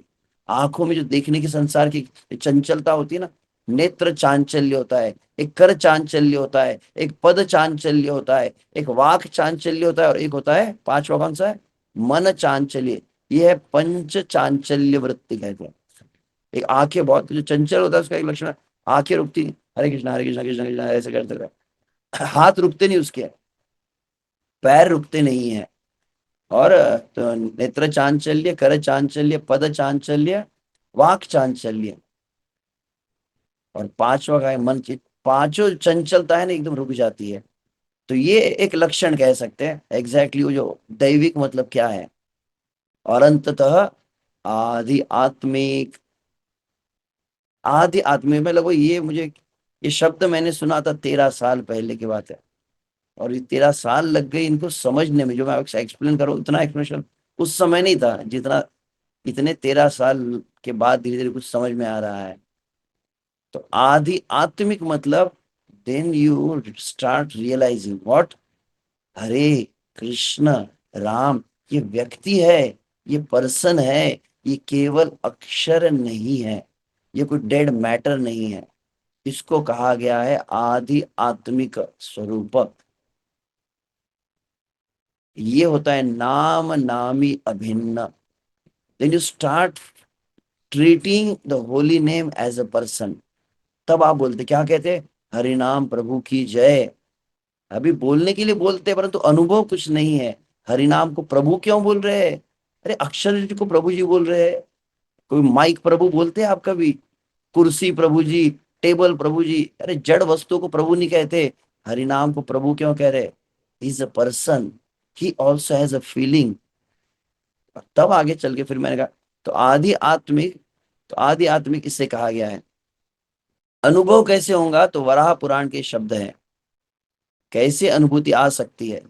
आंखों में जो देखने की संसार की चंचलता होती है ना, नेत्र चांचल्य होता है, एक कर चांचल्य होता है, एक पद चांचल्य होता है, एक वाक चांचल्य होता है, और एक होता है पांचवा कौन सा है, मन चांचल्य। ये है पंच चांचल्य वृत्ति कहते हैं। एक आंखें बहुत जो चंचल होता है उसका एक लक्षण है, आंखें रुकती नहीं, हरे कृष्णा हरे कृष्णा कृष्णा कृष्णा ऐसे करते रहे। हाथ रुकते नहीं उसके, पैर रुकते नहीं है। और तो नेत्र चांचल्य, कर चांचल्य, पद चांचल्य, वाक चांचल्य, और पांचवा का है मन चित। पांचों चंचलता है ना एकदम रुक जाती है। तो ये एक लक्षण कह सकते हैं एग्जैक्टली वो जो दैविक मतलब क्या है। और अंततः आदि आत्मिक, आदि आत्मिक में लगो, ये मुझे ये शब्द मैंने सुना था 13 साल पहले की बात है, और ये 13 साल लग गए इनको समझने में। जो मैं आपसे एक्सप्लेन करूँ उतना एक्सप्लेनेशन उस समय नहीं था जितना इतने 13 साल के बाद धीरे धीरे कुछ समझ में आ रहा है। तो आदि आत्मिक मतलब then you start realising what, Hare Krishna Ram, ये व्यक्ति है, ये पर्सन है, ये केवल अक्षर नहीं है, ये कोई डेड मैटर नहीं है। इसको कहा गया है आदि आत्मिक स्वरूप। ये होता है नाम नामी अभिन्न। Then you start treating the holy name as a person. तब आप बोलते, क्या कहते, हरि नाम प्रभु की जय। अभी बोलने के लिए बोलते हैं, परंतु अनुभव कुछ नहीं है। हरि नाम को प्रभु क्यों बोल रहे हैं? अरे अक्षर जी को प्रभु जी बोल रहे हैं। कोई माइक प्रभु बोलते हैं आप कभी? कुर्सी प्रभु जी, टेबल प्रभु जी, अरे जड़ वस्तु को प्रभु नहीं कहते। हरि नाम को प्रभु क्यों कह रहे? Is a person, he also has a feeling. तब आगे चल के फिर मैंने कहा, तो आदि आत्मिक, तो आदि आत्मिक इससे कहा गया है। अनुभव कैसे होगा? तो वराह पुराण के शब्द हैं। कैसे अनुभूति आ सकती है?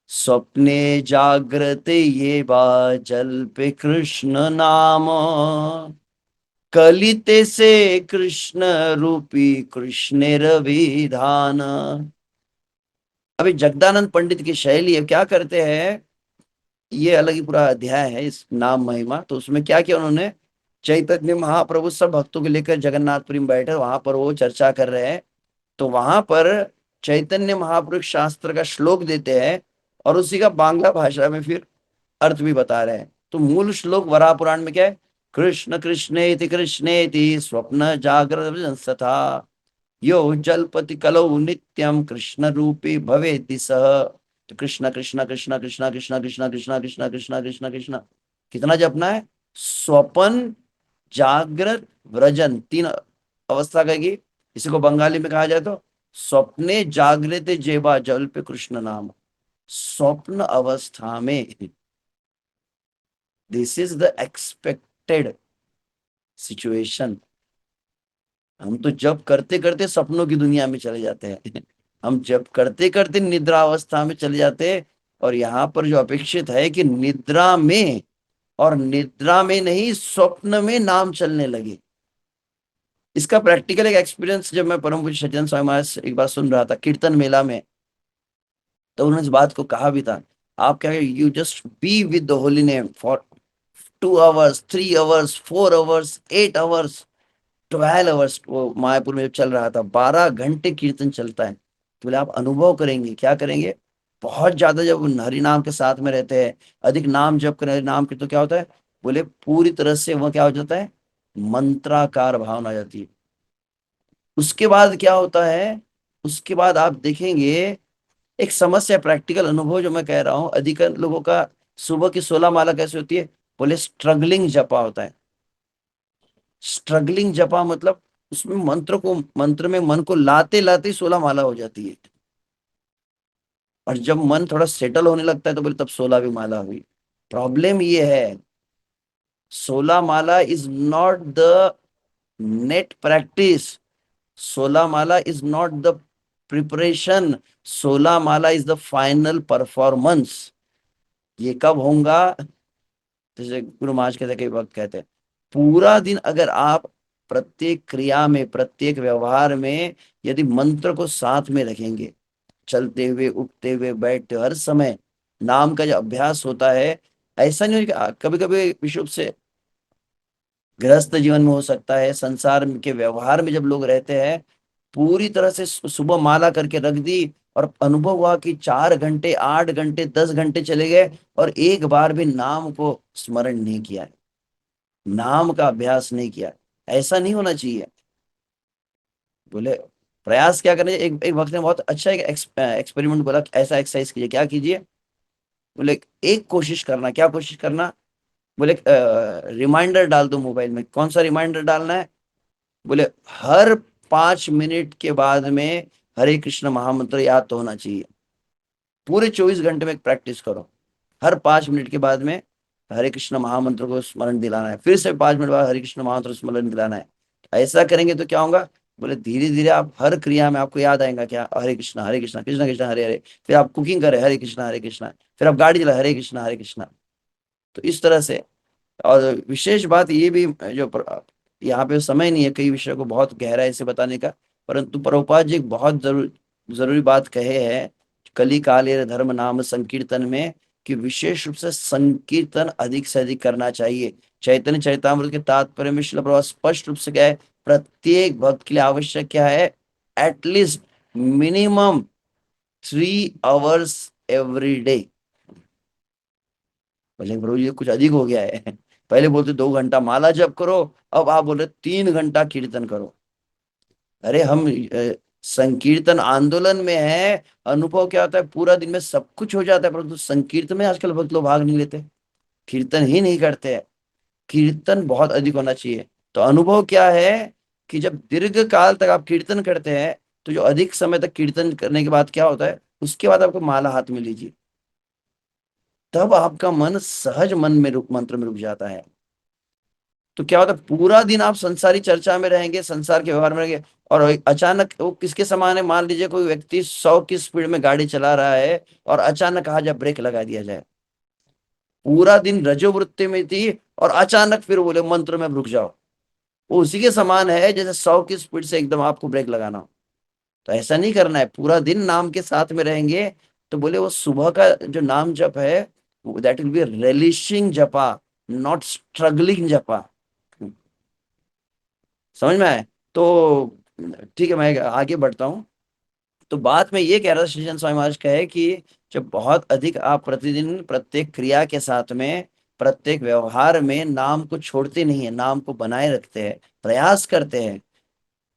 स्वप्ने जागृते ये बा जल्पे कृष्ण नाम, कलिते से कृष्ण रूपी कृष्णेर विधान। अभी जगदानंद पंडित की शैली है, क्या करते हैं, ये अलग ही पूरा अध्याय है इस नाम महिमा। तो उसमें क्या किया उन्होंने, चैतन्य महाप्रभु सब भक्तों को लेकर जगन्नाथपुरी में बैठे, वहां पर वो चर्चा कर रहे हैं। तो वहां पर चैतन्य महापुरुष शास्त्र का श्लोक देते हैं, और उसी का बांग्ला भाषा में फिर अर्थ भी बता रहे हैं। तो मूल श्लोक वराह पुराण में क्या है, कृष्ण कृष्णेति कृष्णेति स्वप्न जागृत संस्था, यो जलपति कलौ नित्यम कृष्ण रूपी भवेति सः। तो कृष्ण कृष्ण कृष्ण कृष्ण कृष्ण कृष्ण कृष्ण कृष्ण कृष्ण कृष्ण कृष्ण, कितना जपना है? स्वपन जागृत व्रजन, तीन अवस्था कहेगी। इसी को बंगाली में कहा जाए तो स्वप्ने जागृत जेबा जल पे कृष्ण नाम। स्वप्न अवस्था में, this is the expected situation. हम तो जब करते करते सपनों की दुनिया में चले जाते हैं। हम जब करते करते निद्रा अवस्था में चले जाते हैं। और यहाँ पर जो अपेक्षित है कि निद्रा में, और निद्रा में नहीं स्वप्न में नाम चलने लगे। इसका प्रैक्टिकल एक एक्सपीरियंस जब मैं परम पूज्य सज्जन स्वामी महाराज से एक बार सुन रहा था कीर्तन मेला में, तो उन्होंने इस बात को कहा भी था। आप क्या, you just be with the holy name for 2 hours, 3 hours, 4 hours, 8 hours, 12 hours. वो मायापुर में जब चल रहा था 12 घंटे कीर्तन चलता है। तो बोले आप अनुभव करेंगे, क्या करेंगे, बहुत ज्यादा जब हरि नाम के साथ में रहते हैं, अधिक नाम जप करें हरि नाम के, तो क्या होता है, बोले पूरी तरह से वो क्या हो जाता है, मंत्राकार भावना आ जाती है। उसके बाद क्या होता है, उसके बाद आप देखेंगे एक समस्या, प्रैक्टिकल अनुभव जो मैं कह रहा हूं, अधिकतर लोगों का सुबह की 16 माला कैसे होती है, बोले स्ट्रगलिंग जपा होता है। स्ट्रगलिंग जपा मतलब उसमें मंत्र में मन को लाते लाते 16 माला हो जाती है। और जब मन थोड़ा सेटल होने लगता है तो बोले तब 16वीं माला हुई। प्रॉब्लम ये है, 16 mala is not the net practice, 16 mala is not the preparation, 16 mala is the final performance. ये कब होगा? जैसे गुरु महाराज कहते हैं, कई वक्त कहते हैं, पूरा दिन अगर आप प्रत्येक क्रिया में, प्रत्येक व्यवहार में यदि मंत्र को साथ में रखेंगे, चलते हुए, उठते हुए, बैठते हुए, हर समय नाम का जो अभ्यास होता है, ऐसा नहीं हो कि कभी कभी विशुभ से गृहस्थ जीवन में हो सकता है, संसार के व्यवहार में जब लोग रहते हैं, पूरी तरह से सुबह माला करके रख दी, और अनुभव हुआ कि 4 घंटे, 8 घंटे, 10 घंटे चले गए, और एक बार भी नाम को स्मरण नहीं किया है, नाम का अभ्यास नहीं किया। ऐसा नहीं होना चाहिए। बोले प्रयास क्या करें, एक एक वक्त ने बहुत अच्छा एक एक्सपेरिमेंट बोला कि ऐसा एक्सरसाइज कीजिए, क्या कीजिए, बोले एक कोशिश करना, क्या कोशिश करना, बोले रिमाइंडर डाल दो मोबाइल में। कौन सा रिमाइंडर डालना है? बोले हर 5 मिनट के बाद में हरे कृष्ण महामंत्र याद तो होना चाहिए। पूरे 24 घंटे में प्रैक्टिस करो, हर 5 मिनट के बाद में हरे कृष्ण महामंत्र को स्मरण दिलाना है, फिर से 5 मिनट बाद हरे कृष्ण महामंत्र स्मरण दिलाना है। ऐसा करेंगे तो क्या होगा, बोले धीरे धीरे आप हर क्रिया में आपको याद आएगा क्या, हरे कृष्ण कृष्ण कृष्ण हरे हरे। फिर आप कुकिंग करें, हरे कृष्ण हरे कृष्ण। फिर आप गाड़ी चला, हरे कृष्ण हरे कृष्ण। तो इस तरह से। और विशेष बात ये भी, जो यहाँ पे समय नहीं है कई विषयों को बहुत गहराई से बताने का, परंतु प्रभुपाद जी एक बहुत जरूरी बात कहे है कली काले धर्म नाम संकीर्तन में, कि विशेष रूप से संकीर्तन अधिक से अधिक करना चाहिए। चैतन्य चरितामृत के तात्पर्य में श्रील प्रभुपाद स्पष्ट रूप से क्या है, प्रत्येक भक्त के लिए आवश्यक क्या है, at least minimum 3 hours every day. बोले प्रभु ये कुछ अधिक हो गया है। पहले बोलते 2 घंटा माला जप करो, अब आप बोल रहे 3 घंटा कीर्तन करो। अरे हम संकीर्तन आंदोलन में है, अनुभव क्या होता है, पूरा दिन में सब कुछ हो जाता है, परंतु संकीर्तन में आजकल बहुत लोग भाग नहीं लेते, कीर्तन ही नहीं करते हैं। कीर्तन बहुत अधिक होना चाहिए। तो अनुभव क्या है कि जब दीर्घ काल तक आप कीर्तन करते हैं, तो जो अधिक समय तक कीर्तन करने के बाद क्या होता है, उसके बाद आपको माला हाथ में लीजिए, तब आपका मन सहज मन में रुक मंत्र में रुक जाता है। तो क्या होता है, पूरा दिन आप संसारी चर्चा में रहेंगे, संसार के व्यवहार में रहेंगे, और अचानक वो किसके समान है, मान लीजिए कोई व्यक्ति 100 की स्पीड में गाड़ी चला रहा है, और अचानक कहा जाए ब्रेक लगा दिया जाए। पूरा दिन रजोवृत्ति में थी, और अचानक फिर बोले मंत्र में रुक जाओ। वो उसी के समान है जैसे 100 की स्पीड से एकदम आपको ब्रेक लगाना हो। तो ऐसा नहीं करना है, पूरा दिन नाम के साथ में रहेंगे। तो बोले वो सुबह का जो नाम जप है, दैट विल बी रिलिशिंग जपा, नॉट स्ट्रगलिंग जपा। समझ में आए? तो ठीक है, मैं आगे बढ़ता हूँ। तो बात में ये कह रहा था, श्रीचंद स्वामी महाराज का है कि जब बहुत अधिक आप प्रतिदिन प्रत्येक क्रिया के साथ में, प्रत्येक व्यवहार में नाम को छोड़ते नहीं है, नाम को बनाए रखते हैं, प्रयास करते हैं,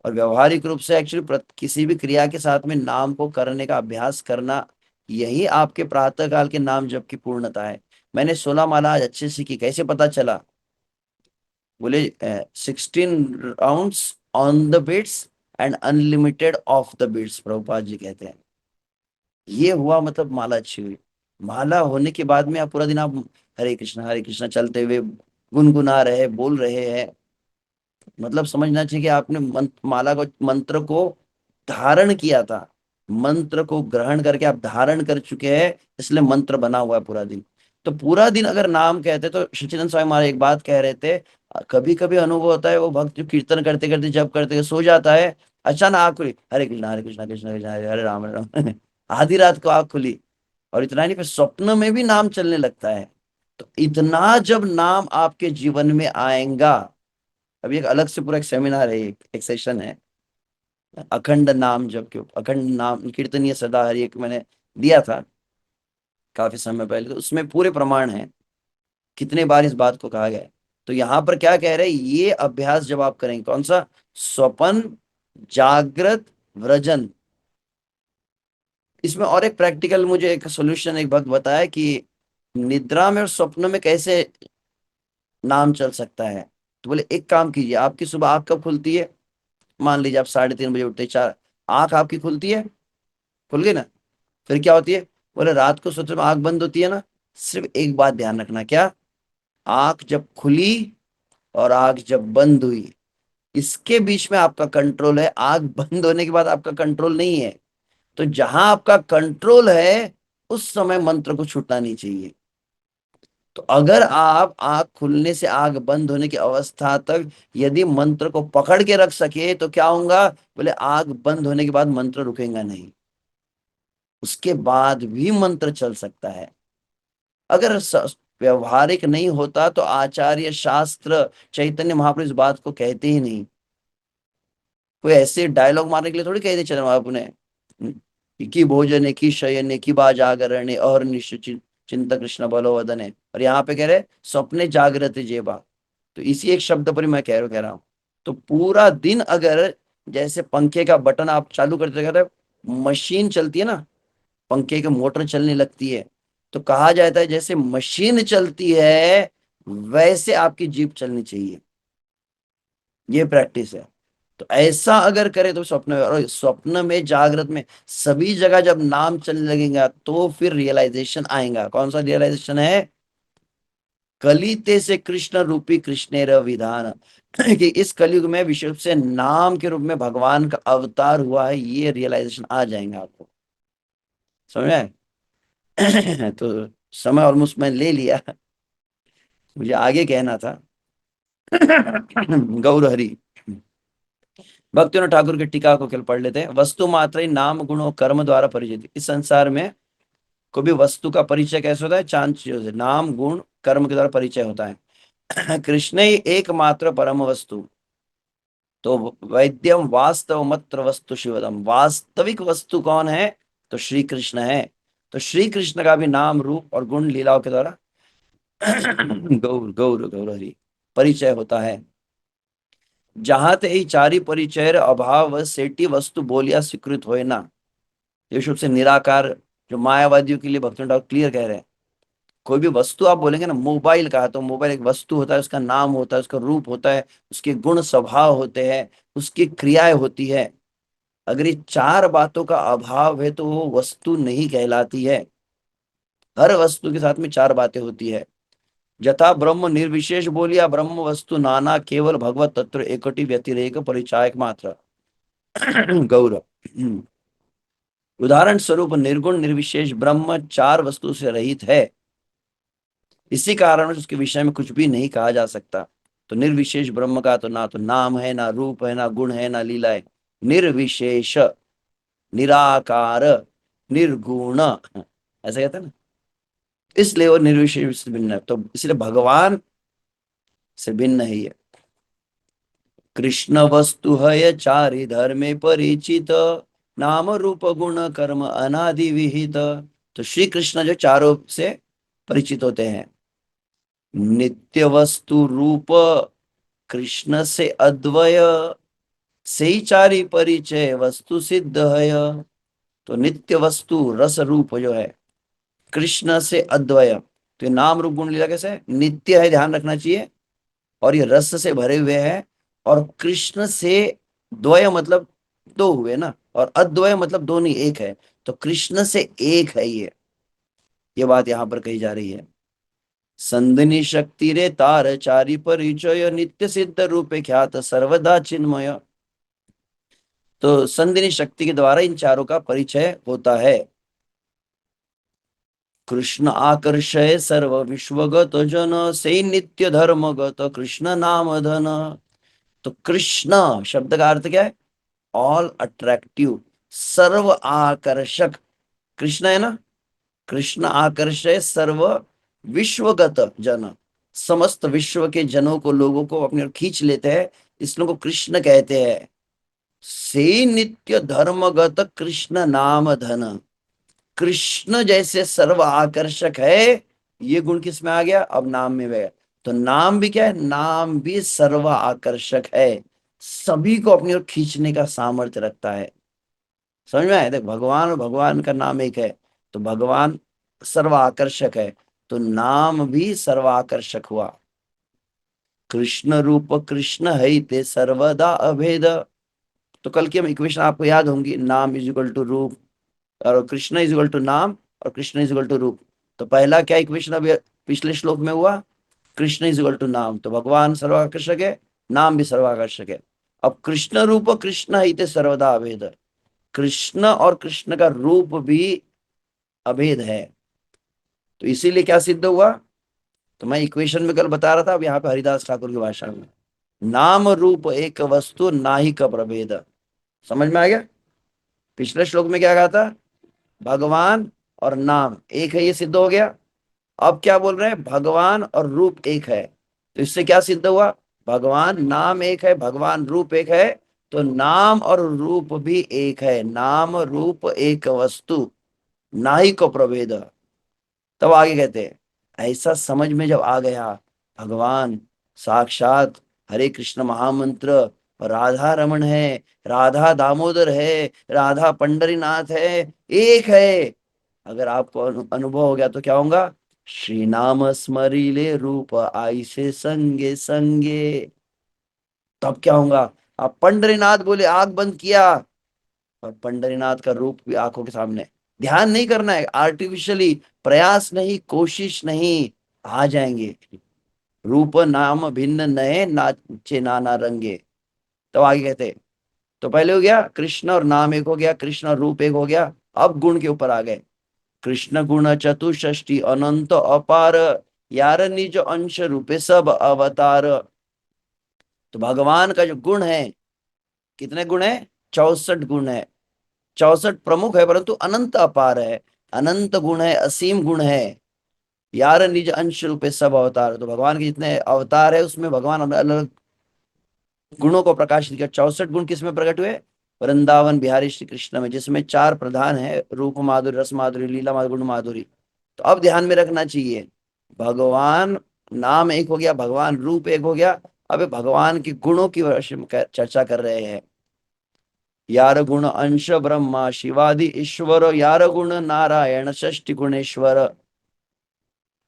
और व्यवहारिक रूप से एक्चुअली किसी भी क्रिया के साथ में नाम को करने का अभ्यास करना, यही आपके प्रातः काल के नाम जप की पूर्णता है। मैंने 16 माला आज अच्छे से की, कैसे पता चला? बोले 16 rounds on the beads and unlimited off the beads, Prabhupada ji कहते हैं। ये हुआ मतलब माला अच्छी हुई। माला होने के बाद में आप पूरा दिन आप हरे कृष्णा चलते हुए गुनगुना रहे, बोल रहे हैं, मतलब समझना चाहिए कि आपने माला को, मंत्र को धारण किया था, मंत्र को ग्रहण करके आप धारण कर चुके हैं, इसलिए मंत्र बना हुआ है पूरा दिन। तो पूरा दिन अगर नाम कहते, तो सच्चिदानंद स्वामी महाराज एक बात कह रहे थे, कभी कभी अनुभव होता है वो भक्त जो कीर्तन करते करते जब करते सो जाता है, अचानक आँख खुली, हरे कृष्णा कृष्णा कृष्णा हरे राम हरे राम। आधी रात को आँख खुली, और इतना नहीं, फिर स्वप्न में भी नाम चलने लगता है। तो इतना जब नाम आपके जीवन में आएगा, अभी एक अलग से पूरा एक सेमिनार है, एक सेशन है अखंड नाम जप के ऊपर, अखंड नाम कीर्तनीय सदा हरि, एक मैंने दिया था काफी समय पहले, तो उसमें पूरे प्रमाण है कितने बार इस बात को कहा गया है। तो यहाँ पर क्या कह रहे हैं, ये अभ्यास जब आप करेंगे, कौन सा, स्वपन जागृत व्रजन। इसमें और एक प्रैक्टिकल मुझे एक सोल्यूशन एक भक्त बताया कि निद्रा में और स्वप्न में कैसे नाम चल सकता है। तो बोले एक काम कीजिए, आपकी सुबह आंख कब खुलती है, मान लीजिए आप 3:30 बजे उठते हैं, चार, आंख आपकी खुलती है, खुल गई ना, फिर क्या होती है, बोले रात को सोते में आंख बंद होती है ना। सिर्फ एक बात ध्यान रखना, क्या, आंख जब खुली और आंख जब बंद हुई, इसके बीच में आपका कंट्रोल है, आंख बंद होने के बाद आपका कंट्रोल नहीं है। तो जहां आपका कंट्रोल है, उस समय मंत्र को छूटना नहीं चाहिए। तो अगर आप आंख खुलने से आंख बंद होने की अवस्था तक यदि मंत्र को पकड़ के रख सके, तो क्या होगा, बोले आंख बंद होने के बाद मंत्र रुकेगा नहीं, उसके बाद भी मंत्र चल सकता है। अगर व्यवहारिक नहीं होता, तो आचार्य शास्त्र चैतन्य महाप्रभु इस बात को कहते ही नहीं। कोई ऐसे डायलॉग मारने के लिए थोड़ी कहते चरण महाप्रभु ने, की भोजन की शयन की बा जागरण और निश्चित चिंता कृष्ण बलो वदन है, और यहाँ पे कह रहे स्वप्ने जागृत जेबा। तो इसी एक शब्द पर ही मैं कह रहा हूँ। तो पूरा दिन अगर जैसे पंखे का बटन आप चालू करते करते मशीन चलती है ना, पंखे की मोटर चलने लगती है, तो कहा जाता है जैसे मशीन चलती है, वैसे आपकी जीप चलनी चाहिए। ये प्रैक्टिस है। तो ऐसा अगर करे तो स्वप्न में, और स्वप्न में जागृत में सभी जगह जब नाम चलने लगेगा, तो फिर रियलाइजेशन आएगा। कौन सा रियलाइजेशन है, कलिते से कृष्ण रूपी कृष्णेर विधान, कि इस कलयुग में विश्व से नाम के रूप में भगवान का अवतार हुआ है, ये रियलाइजेशन आ जाएगा आपको। समझ में आए? तो समय ऑलमोस्ट मैं ले लिया, मुझे आगे कहना था। गौर हरि। भक्तिविनोद ठाकुर की टीका को केवल पढ़ लेते हैं। वस्तु मात्र ही नाम गुण और कर्म द्वारा परिचित। इस संसार में कोई भी वस्तु का परिचय कैसे होता है? चांद चीजों से, नाम गुण कर्म के द्वारा परिचय होता है। कृष्ण ही एकमात्र परम वस्तु। तो वैद्यम वास्तव मत्र वस्तु शिवदम, वास्तविक वस्तु कौन है? तो श्री कृष्ण है। तो श्री कृष्ण का भी नाम रूप और गुण लीलाओं के द्वारा गौर गौर गौर हरि परिचय होता है। जहां ते ही चारी परिचय अभाव सेठी वस्तु बोलिया स्वीकृत होए ना। ये शुभ से निराकार, जो मायावादियों के लिए भक्ति क्लियर कह रहे हैं। कोई भी वस्तु आप बोलेंगे ना, मोबाइल का, तो मोबाइल एक वस्तु होता है, उसका नाम होता है, उसका रूप होता है, उसके गुण स्वभाव होते हैं, उसकी क्रियाएं होती है। अगर ये चार बातों का अभाव है तो वो वस्तु नहीं कहलाती है। हर वस्तु के साथ में चार बातें होती है। जथा ब्रह्म निर्विशेष बोलिया ब्रह्म वस्तु नाना केवल भगवत तत्व एकटी व्यतिरेक परिचायक मात्र। गौरव। उदाहरण स्वरूप निर्गुण निर्विशेष ब्रह्म चार वस्तु से रहित है, इसी कारण उसके विषय में कुछ भी नहीं कहा जा सकता। तो निर्विशेष ब्रह्म का तो ना तो नाम है, ना रूप है, ना गुण है, ना लीला है। निर्विशेष, निराकार, निर्गुण, ऐसा कहते हैं ना, इसलिए वो निर्विशेष से भिन्न है। तो इसलिए भगवान से भिन्न है ये। कृष्ण वस्तु है चारि धर्मे परिचित, नाम रूप गुण कर्म अनादि विहित। तो श्री कृष्ण जो चारों से परिचित होते हैं। नित्य वस्तु रूप कृष्ण से अद्वय, से ही चारि परिचय वस्तु सिद्ध है। तो नित्य वस्तु रस रूप जो है कृष्ण से अद्वय, तो ये नाम रूप गुण लीला कैसे है? नित्य है, ध्यान रखना चाहिए, और ये रस से भरे हुए हैं। और कृष्ण से द्वय मतलब दो हुए ना, और अद्वय मतलब दो नहीं, एक है। तो कृष्ण से एक है ये बात यहां पर कही जा रही है। संदिनी शक्ति रे तार चारि परिचय, नित्य सिद्ध रूपे ख्यात सर्वदा चिन्मय। तो संदिनी शक्ति के द्वारा इन चारों का परिचय होता है। कृष्ण आकर्षय सर्व विश्वगत जन, से नित्य धर्मगत कृष्ण नाम धन। तो कृष्ण शब्द का अर्थ क्या है? ऑल अट्रैक्टिव, सर्व आकर्षक। कृष्ण है ना, कृष्ण आकर्षय सर्व विश्वगत जन, समस्त विश्व के जनों को, लोगों को अपनी ओर खींच लेते हैं, इसलिए को कृष्ण कहते हैं। से नित्य धर्मगत कृष्ण नाम धन। कृष्ण जैसे सर्व आकर्षक है, ये गुण किस में आ गया? अब नाम में गया। तो नाम भी क्या है? नाम भी सर्व आकर्षक है, सभी को अपनी ओर खींचने का सामर्थ्य रखता है। समझ में आया? देख, भगवान और भगवान का नाम एक है, तो भगवान सर्व आकर्षक है, तो नाम भी सर्व आकर्षक हुआ। कृष्ण रूप कृष्ण है ते सर्वदा अभेद। तो कल की हम इक्वेशन आपको याद होंगी, नाम इज इक्वल टू रूप, और कृष्ण इज इक्वल टू नाम, और कृष्ण इज इक्वल टू रूप। तो पहला क्या इक्वेशन अभी पिछले श्लोक में हुआ? कृष्ण इज इक्वल टू नाम, तो भगवान सर्वाकर्षक है, नाम भी सर्वाकर्षक है। अब कृष्ण रूप कृष्ण हिते सर्वदा अभेद, कृष्ण और कृष्ण का रूप भी अभेद है। तो इसीलिए क्या सिद्ध हुआ? तो मैं इक्वेशन में कल बता रहा था, अब यहाँ पे हरिदास ठाकुर की भाषा में, नाम रूप एक वस्तु नाहि का प्रभेद। समझ में आ गया? पिछले श्लोक में क्या कहा था? भगवान और नाम एक है, ये सिद्ध हो गया। अब क्या बोल रहे हैं? भगवान और रूप एक है। तो इससे क्या सिद्ध हुआ? भगवान नाम एक है, भगवान रूप एक है, तो नाम और रूप भी एक है। नाम रूप एक वस्तु नाहि को प्रभेद। तब आगे कहते हैं, ऐसा समझ में जब आ गया, भगवान साक्षात हरे कृष्ण महामंत्र, राधा रमण है, राधा दामोदर है, राधा पंडरीनाथ है, एक है। अगर आपको अनुभव हो गया तो क्या होगा? श्री नाम स्मरिले रूप आई से संगे संगे। तब क्या होगा? आप पंडरीनाथ बोले, आंख बंद किया, और पंडरीनाथ का रूप भी आंखों के सामने। ध्यान नहीं करना है आर्टिफिशियली, प्रयास नहीं, कोशिश नहीं, आ जाएंगे। रूप नाम भिन्न नए नाचे नाना रंगे। तो आगे कहते, तो पहले हो गया कृष्ण और नाम एक हो गया, कृष्ण और रूप एक हो गया। अब गुण के ऊपर आ गए। कृष्ण गुण चतुष्टि अनंत अपार, यार निज अंश रूपे सब अवतार। तो भगवान का जो गुण है कितने गुण है? 64 गुण है। 64 प्रमुख है परंतु अनंत अपार है। अनंत गुण है, असीम गुण है। यार निज अंश रूपे सब अवतार, तो भगवान के जितने अवतार है उसमें भगवान अलग अलग गुणों को प्रकाशित किया। 64 गुण किसमें प्रकट हुए? वृंदावन बिहारी श्री कृष्ण में, जिसमें चार प्रधान है, रूप माधुरी, रस माधुरी, लीला माधुरी, गुण माधुरी। तो अब ध्यान में रखना चाहिए, भगवान नाम एक हो गया, भगवान रूप एक हो गया। अब भगवान के गुणों की चर्चा कर रहे हैं। यार गुण अंश ब्रह्मा शिवादि ईश्वर, यार गुण नारायण षष्टि गुणेश्वर।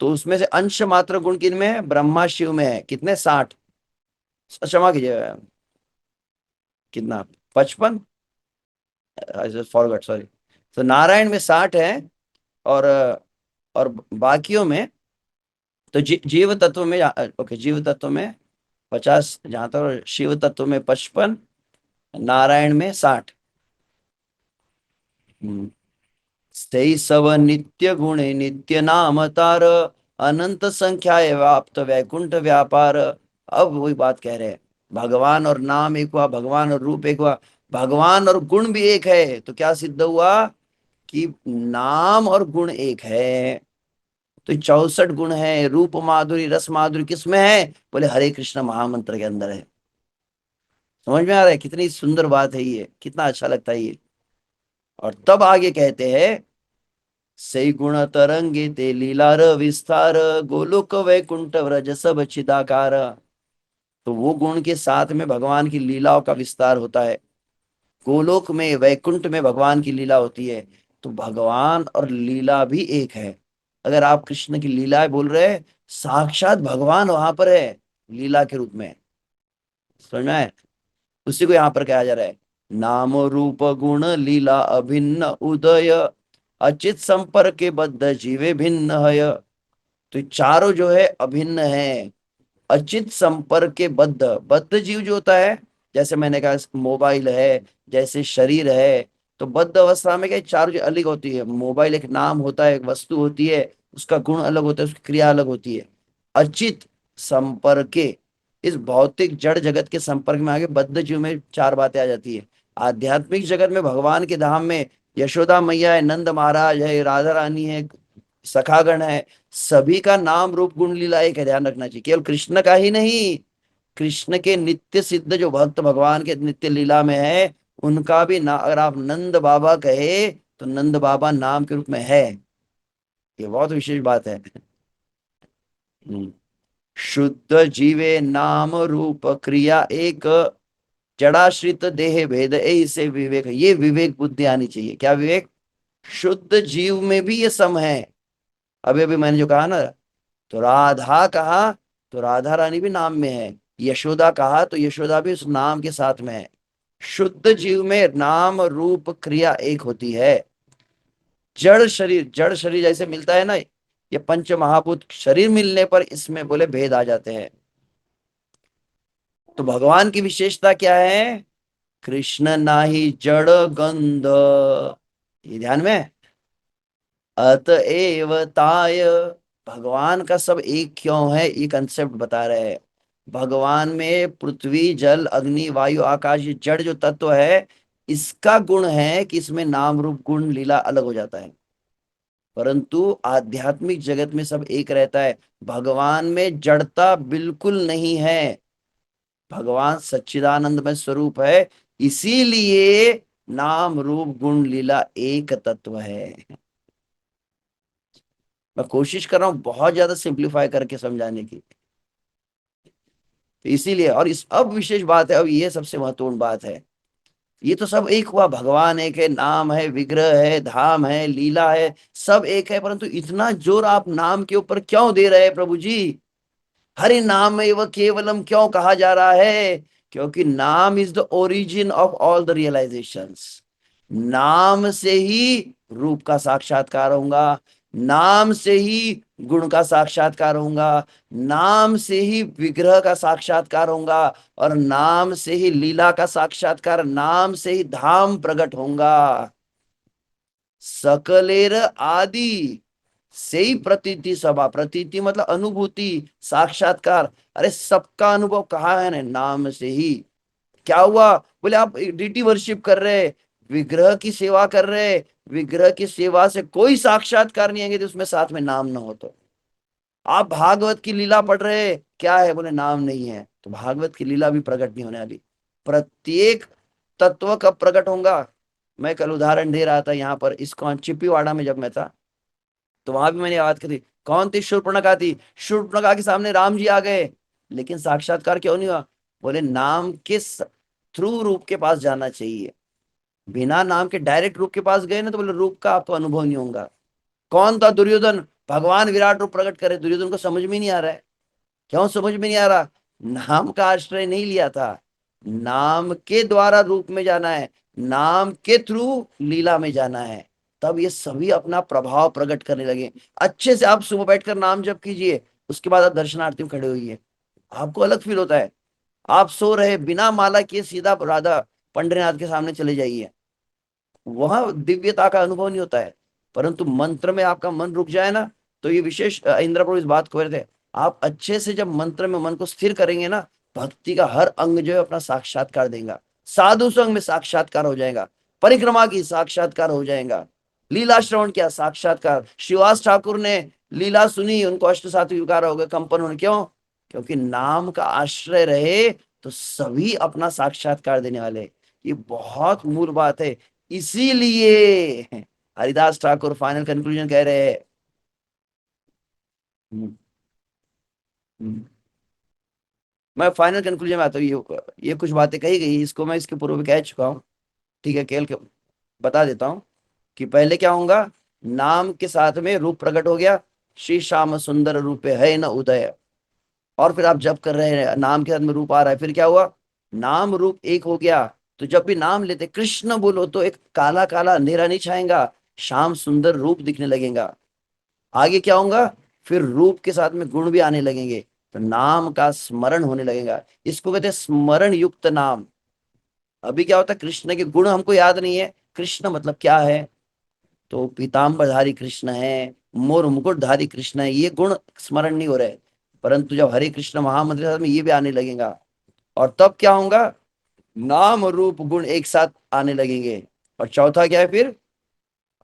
तो उसमें से अंश मात्र गुण किन में है? ब्रह्मा शिव में है। कितने? 60। क्षमा कीजिएगा, कितना? 55। Forgot, sorry. तो नारायण में 60 है, और बाकियों में, तो जीव तत्व में, ओके, जीव तत्व में 50 जहां तक, और शिव तत्व में 55, नारायण में 60। स्तेई सव नित्य गुणे नित्य नाम तार, अनंत संख्या व्याप्त वैकुंठ व्यापार। अब वही बात कह रहे हैं, भगवान और नाम एक हुआ, भगवान और रूप एक हुआ, भगवान और गुण भी एक है। तो क्या सिद्ध हुआ कि नाम और गुण एक है। तो 64 गुण है, रूप माधुरी रस माधुरी किसमें है? बोले हरे कृष्ण महामंत्र के अंदर है। समझ में आ रहा है? कितनी सुंदर बात है ये, कितना अच्छा लगता है ये। और तब आगे कहते हैं, सई गुण तरंगे ते लीलार विस्तार, गोलोक वैकुंठ व्रज सब चिदाकार। तो वो गुण के साथ में भगवान की लीलाओं का विस्तार होता है। गोलोक में, वैकुंठ में भगवान की लीला होती है। तो भगवान और लीला भी एक है। अगर आप कृष्ण की लीला बोल रहे हैं, साक्षात भगवान वहां पर है लीला के रूप में। समझ में आया? उसी को यहाँ पर कहा जा रहा है, नाम रूप गुण लीला अभिन्न उदय, अचित संपर्क के बद्ध जीवे भिन्न है। तो ये चारों जो है अभिन्न है, अचित संपर्क के बद्ध। बद्ध जीव जो होता है, जैसे मैंने कहा मोबाइल है, जैसे शरीर है, तो बद्ध अवस्था में क्या, चारों चीज अलग होती है। मोबाइल एक नाम होता है, एक वस्तु होती है, उसका गुण अलग होता है, उसकी क्रिया अलग होती है। अचित संपर्क के, इस भौतिक जड़ जगत के संपर्क में आगे बद्ध जीव में चार बातें आ जाती है। आध्यात्मिक जगत में भगवान के धाम में यशोदा मैया है, नंद महाराज है, राधा रानी है, सखागण है, सभी का नाम रूप गुण लीला एक है। ध्यान रखना चाहिए, केवल कृष्ण का ही नहीं, कृष्ण के नित्य सिद्ध जो भक्त भगवान के नित्य लीला में है, उनका भी ना, अगर आप नंद बाबा कहे तो नंद बाबा नाम के रूप में है। ये बहुत विशेष बात है। हम्म। शुद्ध जीवे नाम रूप क्रिया एक, जड़ाश्रित देह भेद ऐसे विवेक। ये विवेक बुद्धि आनी चाहिए। क्या विवेक? शुद्ध जीव में भी ये सम है। अभी अभी मैंने जो कहा ना, तो राधा कहा तो राधा रानी भी नाम में है, यशोदा कहा तो यशोदा भी उस नाम के साथ में है। शुद्ध जीव में नाम रूप क्रिया एक होती है। जड़ शरीर जैसे मिलता है ना, ये पंच महाभूत शरीर मिलने पर इसमें बोले भेद आ जाते हैं। तो भगवान की विशेषता क्या है? कृष्ण नाही जड़ गंध, ये ध्यान में। अतएव ताय, भगवान का सब एक क्यों है, ये कंसेप्ट बता रहे हैं। भगवान में पृथ्वी जल अग्नि वायु आकाश, ये जड़ जो तत्व है, इसका गुण है कि इसमें नाम रूप गुण लीला अलग हो जाता है। परंतु आध्यात्मिक जगत में सब एक रहता है। भगवान में जड़ता बिल्कुल नहीं है। भगवान सच्चिदानंद में स्वरूप है, इसीलिए नाम रूप गुण लीला एक तत्व है। मैं कोशिश कर रहा हूं बहुत ज्यादा सिंप्लीफाई करके समझाने की। तो इसीलिए, और इस अब विशेष बात है, अब ये सबसे महत्वपूर्ण बात है। ये तो सब एक हुआ, भगवान एक है, नाम है, विग्रह है, धाम है, लीला है, सब एक है। परंतु इतना जोर आप नाम के ऊपर क्यों दे रहे हैं प्रभु जी? हरि नाम एव केवलम क्यों कहा जा रहा है? क्योंकि नाम is the origin of all the realisations. नाम से ही रूप का साक्षात्कार होगा, नाम से ही गुण का साक्षात्कार होगा, नाम से ही विग्रह का साक्षात्कार होगा, और नाम से ही लीला का साक्षात्कार, नाम से ही धाम प्रकट होगा। सकलेर आदि से ही प्रतीति सभा, प्रतीति मतलब अनुभूति, साक्षात्कार। अरे सबका अनुभव कहाँ है ना? नाम से ही। क्या हुआ? बोले आप डीटी वर्शिप कर रहे, विग्रह की सेवा कर रहे, विग्रह की सेवा से कोई साक्षात्कार नहीं आएंगे तो उसमें साथ में नाम ना हो तो। आप भागवत की लीला पढ़ रहे, क्या है? बोले नाम नहीं है, तो भागवत की लीला भी प्रकट नहीं होने वाली। प्रत्येक तत्व कब प्रकट होगा? मैं कल उदाहरण दे रहा था यहाँ पर इस्कॉन चिप्पीवाड़ा में, जब मैं था तो वहां भी मैंने बात करी। कौन थी? शूर्पणखा थी। शूर्पणखा के सामने राम जी आ गए, लेकिन साक्षात्कार क्यों नहीं हुआ? बोले नाम के थ्रू रूप के पास जाना चाहिए। बिना नाम के डायरेक्ट रूप के पास गए ना तो बोले रूप का आपको अनुभव नहीं होगा। कौन था? दुर्योधन। भगवान विराट रूप प्रकट करे, दुर्योधन को समझ में नहीं आ रहा है। क्यों समझ में नहीं आ रहा? नाम का आश्रय नहीं लिया था। नाम के द्वारा रूप में जाना है, नाम के थ्रू लीला में जाना है, तब ये सभी अपना प्रभाव प्रकट करने लगे। अच्छे से आप सुबह बैठकर नाम जप कीजिए, उसके बाद आप दर्शनार्थी में खड़े होइए, आपको अलग फील होता है। आप सो रहे बिना माला किए सीधा राधा पंडरीनाथ के सामने चले जाइए, वहां दिव्यता का अनुभव नहीं होता है। परंतु मंत्र में आपका मन रुक जाए ना, तो ये विशेष इंद्र प्रभु इस बात को कह रहे थे। आप अच्छे से जब मंत्र में मन को स्थिर करेंगे ना, भक्ति का हर अंग जो है अपना साक्षात्कार देगा। साधु संग में साक्षात्कार हो जाएगा, परिक्रमा की साक्षात्कार हो जाएगा, लीला श्रवण किया साक्षात्कार। शिवास ठाकुर ने लीला सुनी, उनको अष्ट सातु विकार हो गए, कंपन होने। क्यों? क्योंकि नाम का आश्रय रहे तो सभी अपना साक्षात्कार देने वाले। ये बहुत मूल बात है। इसीलिए हरिदास ठाकुर फाइनल कंक्लूजन कह रहे हैं। हम्म, हम्म। मैं फाइनल कंक्लूजन में आता हूँ। ये कुछ बातें कही गई, इसको मैं इसके पूर्व भी कह चुका हूँ। ठीक है, केवल के बता देता हूँ कि पहले क्या होगा। नाम के साथ में रूप प्रकट हो गया, श्री श्याम सुंदर रूपे है न उदय। और फिर आप जब कर रहे हैं, नाम के साथ में रूप आ रहा है, फिर क्या हुआ? नाम रूप एक हो गया। तो जब भी नाम लेते कृष्ण बोलो तो एक काला काला अंधेरा नहीं छाएगा, श्याम सुंदर रूप दिखने लगेगा। आगे क्या होगा? फिर रूप के साथ में गुण भी आने लगेंगे, तो नाम का स्मरण होने लगेगा। इसको कहते हैं स्मरण युक्त नाम। अभी क्या होता है? कृष्ण के गुण हमको याद नहीं है। कृष्ण मतलब क्या है? तो पीताम्बरधारी कृष्ण है, मोर मुकुटधारी कृष्ण है, ये गुण स्मरण नहीं हो रहे। परंतु जब हरे कृष्ण महामंत्र के साथ में ये भी आने लगेगा, और तब क्या होगा? नाम रूप गुण एक साथ आने लगेंगे। और चौथा क्या है फिर?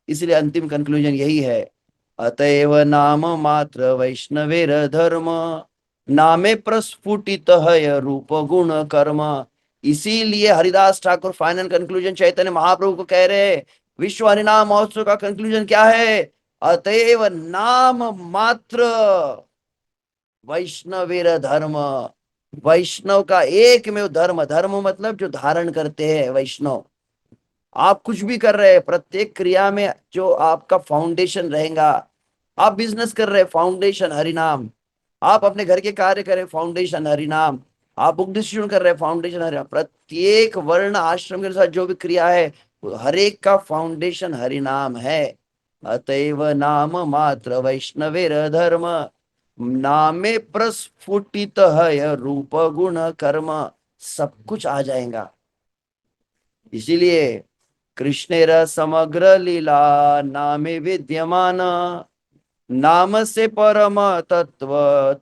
इसलिए अंतिम कंक्लूजन यही है। अतएव नाम मात्र वैष्णवेर धर्म, नामे प्रस्फुटित है रूप गुण कर्म। इसीलिए हरिदास ठाकुर फाइनल कंक्लूजन चैतन्य महाप्रभु को कह रहे हैं। विश्व हरिनाम महोत्सव का कंक्लूजन क्या है? अतएव नाम मात्र वैष्णवेर धर्म। वैष्णव का एक में धर्म, धर्म मतलब जो धारण करते हैं वैष्णव। आप कुछ भी कर रहे हैं, प्रत्येक क्रिया में जो आपका फाउंडेशन रहेगा। आप बिजनेस कर रहे हैं, फाउंडेशन हरिनाम। आप अपने घर के कार्य कर रहे हैं, फाउंडेशन हरिनाम। आप बुक डिस्ट्रीब्यूशन कर रहे हैं, फाउंडेशन हरिनाम। प्रत्येक वर्ण आश्रम के साथ जो भी क्रिया है, हर एक का फाउंडेशन हरिनाम है। अतएव नाम मात्र वैष्णवेर धर्म, नामे प्रस्फुटित है रूप गुण कर्म। सब कुछ आ जाएगा। इसीलिए कृष्णेर समग्र लीला नामे विद्यमान, नाम से परम तत्व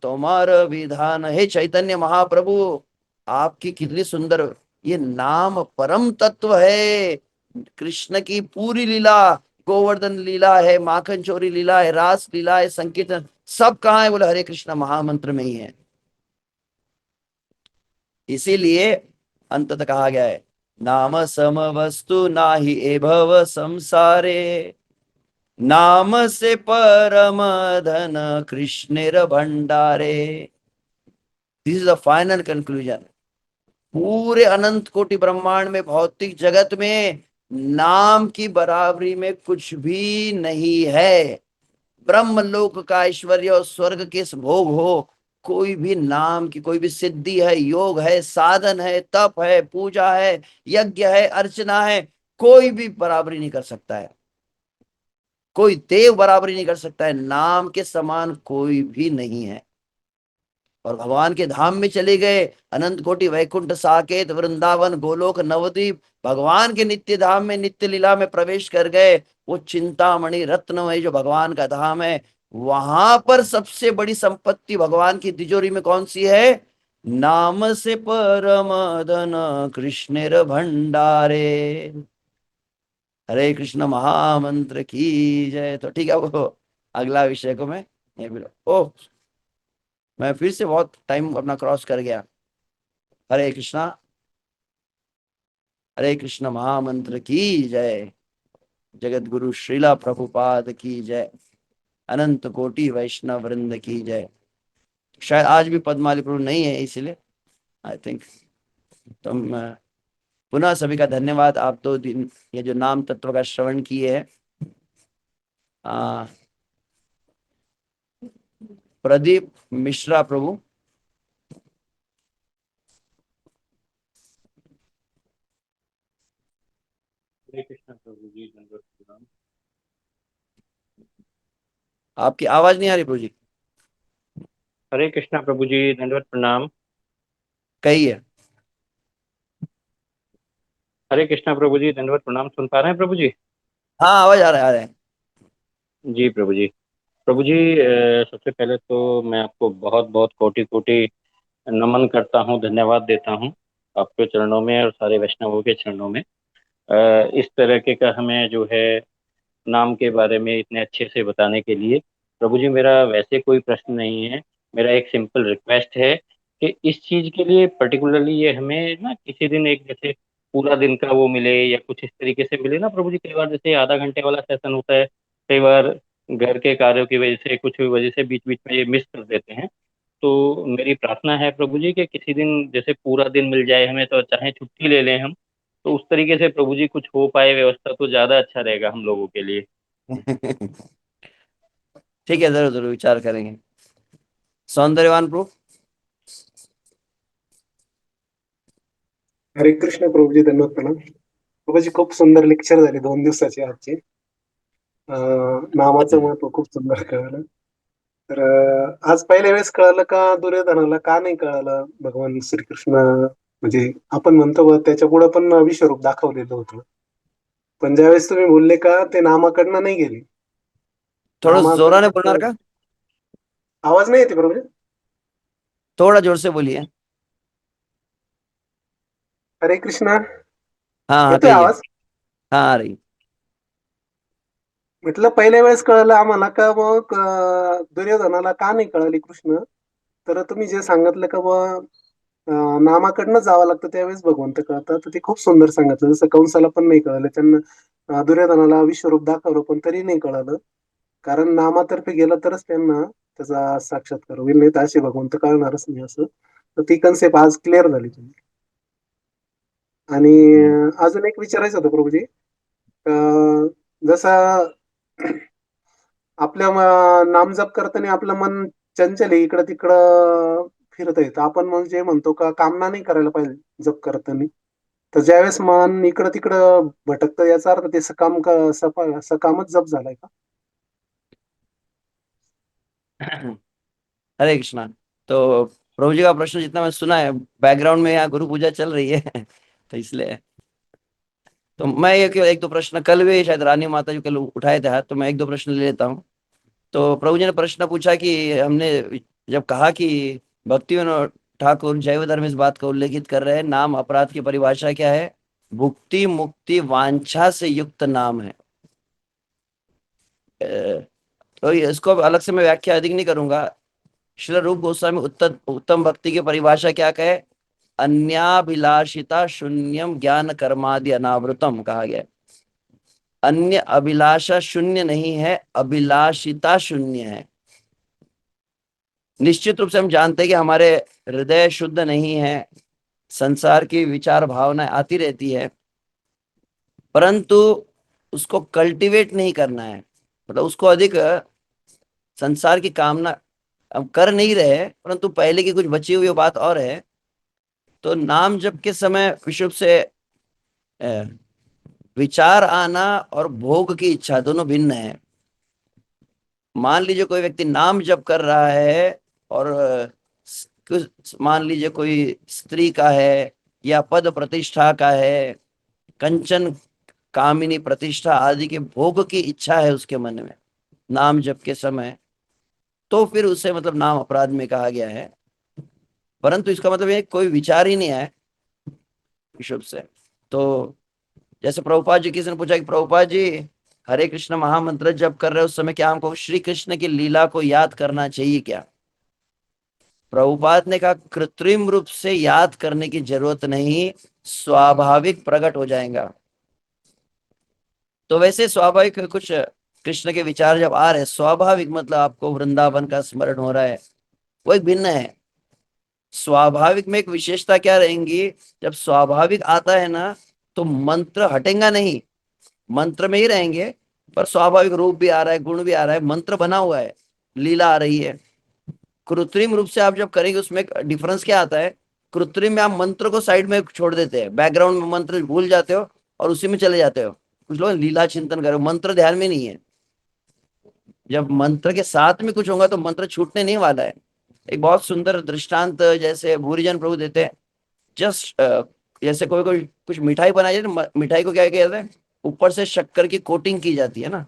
तुम्हार विधान। हे चैतन्य महाप्रभु, आपकी कितनी सुंदर, ये नाम परम तत्व है। कृष्ण की पूरी लीला, गोवर्धन लीला है, माखन चोरी लीला है, रास लीला है, संकीर्तन, सब कहाँ है? बोले हरे कृष्ण महामंत्र में ही है। इसीलिए अंततः कहा गया है, नाम सम वस्तु नाही ए भव संसारे, नाम से परम धन कृष्णेर भंडारे। This is the final conclusion. पूरे अनंत कोटि ब्रह्मांड में, भौतिक जगत में नाम की बराबरी में कुछ भी नहीं है। ब्रह्म लोक का ऐश्वर्य और स्वर्ग के भोग हो, कोई भी नाम की कोई भी सिद्धि है, योग है, साधन है, तप है, पूजा है, यज्ञ है, अर्चना है, कोई भी बराबरी नहीं कर सकता है। कोई देव बराबरी नहीं कर सकता है, नाम के समान कोई भी नहीं है। और भगवान के धाम में चले गए, अनंत कोटि वैकुंठ साकेत वृंदावन गोलोक नवद्वीप, भगवान के नित्य धाम में नित्य लीला में प्रवेश कर गए। वो चिंतामणि रत्न है जो भगवान का धाम है, वहां पर सबसे बड़ी संपत्ति भगवान की तिजोरी में कौन सी है? नाम से परम धन कृष्णेर भंडारे। हरे कृष्ण महामंत्र की जय। तो ठीक है, वो अगला विषय को मैं यहीं पे ओह, मैं फिर से बहुत टाइम अपना क्रॉस कर गया। हरे कृष्णा, हरे कृष्ण महामंत्र की जय। जगत गुरु श्रीला प्रभुपाद की जय। अनंत कोटि वैष्णव वृंद की जय। शायद आज भी पद्माली प्रभु नहीं है, इसलिए आई थिंक। तो पुनः सभी का धन्यवाद। आप 2 दिन ये जो नाम तत्व का श्रवण किए है। आ, प्रदीप मिश्रा प्रभु। हरे कृष्णा प्रभु जी, दंडवत प्रणाम। आपकी आवाज नहीं आ रही प्रभु जी। हरे कृष्णा प्रभु जी, दंडवत प्रणाम। कही है। हरे कृष्णा प्रभु जी, दंडवत प्रणाम। सुन पा रहे हैं प्रभु जी? हाँ, आवाज आ रहा है, आ रहा है। जी प्रभु जी। प्रभु जी, सबसे पहले तो मैं आपको बहुत बहुत कोटि कोटि नमन करता हूँ, धन्यवाद देता हूँ आपके चरणों में और सारे वैष्णवों के चरणों में। इस तरह के का हमें जो है नाम के बारे में इतने अच्छे से बताने के लिए। प्रभु जी, मेरा वैसे कोई प्रश्न नहीं है। मेरा एक सिंपल रिक्वेस्ट है कि इस चीज के लिए पर्टिकुलरली ये हमें ना किसी दिन एक जैसे पूरा दिन का वो मिले या कुछ इस तरीके से मिले ना प्रभु जी। कई बार जैसे आधा घंटे वाला सेशन होता है, कई बार घर के कार्यों की वजह से कुछ वजह से बीच बीच में ये मिस कर देते हैं। तो मेरी प्रार्थना है प्रभु जी कि किसी दिन जैसे पूरा दिन मिल जाए हमें, तो चाहे छुट्टी ले लें हम, तो उस तरीके से प्रभु जी कुछ हो पाए व्यवस्था तो ज्यादा अच्छा रहेगा हम लोगों के लिए। ठीक है, जरूर जरूर विचार करेंगे। सौंदर्यवान प्रभु। हरे कृष्ण प्रभूजी, धन्यवाद प्रणाम. प्रभूजी, खूप सुंदर लेक्चर झाले 2 दिवसाचे आजचे. नामाचं महत्व खूप सुंदर कळालं. तर आज पहिल्या वेळेस कळालं का दुर्योधनाला का नाही कळालं भगवान श्रीकृष्ण म्हणजे आपण म्हणतो बा त्याच्या पुढे पण विश्वरूप दाखवलेलं होतं. पण ज्यावेळेस तुम्ही बोलले का ते नामाकडनं नाही गेले, थोड़ा जोराने बोलणार नामातर्फे. का? आवाज नाही येते प्रभूजी? थोड़ा जोर से बोलिए। हरे कृष्णा. हाँ हाँ, येतोय कहिए। आवाज? हाँ, आ रही। म्हटलं पहिल्या वेळेस कळलं आम्हाला का मग दुर्योधनाला का नाही कळाली कृष्ण. तर तुम्ही जे सांगितलं का बा नामाकडनं जावं लागतं त्यावेळेस भगवंत कळतात, तर ते खूप सुंदर सांगितलं. जसं कंसाला पण नाही कळलं, त्यांना दुर्योधनाला विश्वरूप दाखवलं पण तरी नाही कळालं. कारण नामातर्फे गेलं तरच त्यांना त्याचा साक्षात्कार होईल, नाही तर असे भगवंत कळणारच नाही असं. तर ती कन्सेप्ट आज क्लिअर झाली तुम्ही. आणि हम्म। अजून एक विचारायचं होतं प्रभूजी. अं, जसं आपल्या नामजप करताना आपलं मन चंचल आहे, इकडं तिकडं फिरत आहे, तर आपण म्हणजे म्हणतो का कामना नाही करायला पाहिजे जप करताना. तर ज्यावेळेस मन इकडं तिकडं भटकतं याचा अर्थ ते सकामच जप झालाय का? हरे कृष्णा। तो प्रभु जी का प्रश्न जितना मैं सुना है, बैकग्राउंड में यहाँ गुरु पूजा चल रही है तो इसलिए। तो मैं एक दो प्रश्न कल भी शायद रानी माता जी कल उठाए थे हाथ, तो मैं एक दो प्रश्न ले लेता हूँ। तो प्रभु जी ने प्रश्न पूछा कि हमने जब कहा कि भक्ति विनोद ठाकुर जैव धर्म इस बात का उल्लेखित कर रहे हैं, नाम अपराध की परिभाषा क्या है? भुक्ति मुक्ति वांछा से युक्त नाम है। तो इसको अब अलग से मैं व्याख्या अधिक नहीं करूंगा। श्रील रूप गोस्वामी उत्तम उत्तम भक्ति की परिभाषा क्या कहे? अन्याभिलाषिता शून्यम ज्ञान कर्मादि अनावृतम कहा गया है। अन्य अभिलाषा शून्य नहीं है, अभिलाषिता शून्य है। निश्चित रूप से हम जानते हैं कि हमारे हृदय शुद्ध नहीं है, संसार की विचार भावनाएं आती रहती है, परंतु उसको कल्टीवेट नहीं करना है। मतलब उसको अधिक संसार की कामना हम कर नहीं रहे, परंतु पहले की कुछ बची हुई बात और है। तो नाम जप के समय विशुद्ध से अ, विचार आना और भोग की इच्छा दोनों भिन्न है। मान लीजिए कोई व्यक्ति नाम जप कर रहा है और मान लीजिए कोई स्त्री का है या पद प्रतिष्ठा का है, कंचन कामिनी प्रतिष्ठा आदि के भोग की इच्छा है उसके मन में नाम जप के समय, तो फिर उसे मतलब नाम अपराध में कहा गया है। परंतु इसका मतलब ये कोई विचार ही नहीं आया विशुद्ध से। तो जैसे प्रभुपाद जी, किसी ने पूछा कि प्रभुपाद जी हरे कृष्ण महामंत्र जप कर रहे हो उस समय क्या हमको श्री कृष्ण की लीला को याद करना चाहिए क्या? प्रभुपाद ने कहा कृत्रिम रूप से याद करने की जरूरत नहीं, स्वाभाविक प्रकट हो जाएगा। तो वैसे स्वाभाविक कुछ कृष्ण के विचार जब आ रहे हैं, स्वाभाविक मतलब आपको वृंदावन का स्मरण हो रहा है, वो एक भिन्न है। स्वाभाविक में एक विशेषता क्या रहेंगी, जब स्वाभाविक आता है ना तो मंत्र हटेगा नहीं, मंत्र में ही रहेंगे, पर स्वाभाविक रूप भी आ रहा है, गुण भी आ रहा है, मंत्र बना हुआ है, लीला आ रही है। कृत्रिम रूप से आप जब करेंगे उसमें डिफरेंस क्या आता है, कृत्रिम में आप मंत्र को साइड में छोड़ देते हैं, बैकग्राउंड में मंत्र भूल जाते हो और उसी में चले जाते हो। कुछ लोग लीला चिंतन करो, मंत्र ध्यान में नहीं है। जब मंत्र के साथ में कुछ होगा तो मंत्र छूटने नहीं वाला है। एक बहुत सुंदर दृष्टांत जैसे भूरिजन प्रभु देते हैं, जस्ट जैसे कोई कोई कुछ मिठाई बनाई जाती है, मिठाई को क्या कहते हैं, ऊपर से शक्कर की कोटिंग की जाती है ना,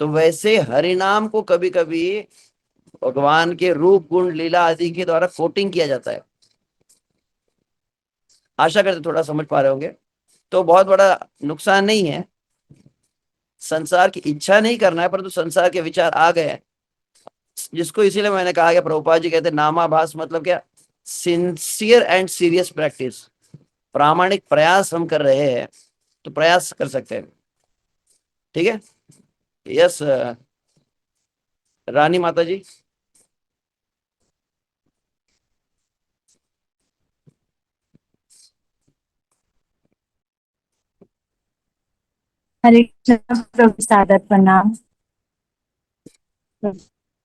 तो वैसे हरिनाम को कभी कभी भगवान के रूप गुण लीला आदि के द्वारा कोटिंग किया जाता है। आशा करते थोड़ा समझ पा रहे होंगे। तो बहुत बड़ा नुकसान नहीं है, संसार की इच्छा नहीं करना है, परंतु संसार के विचार आ गए, जिसको इसीलिए मैंने कहा कि प्रभुपाद जी कहते हैं नामाभास मतलब क्या, सिंसियर एंड सीरियस प्रैक्टिस, प्रामाणिक प्रयास हम कर रहे हैं तो प्रयास कर सकते हैं। ठीक है। यस रानी माता जी। हरे कृष्ण प्रभु, सादर प्रणाम।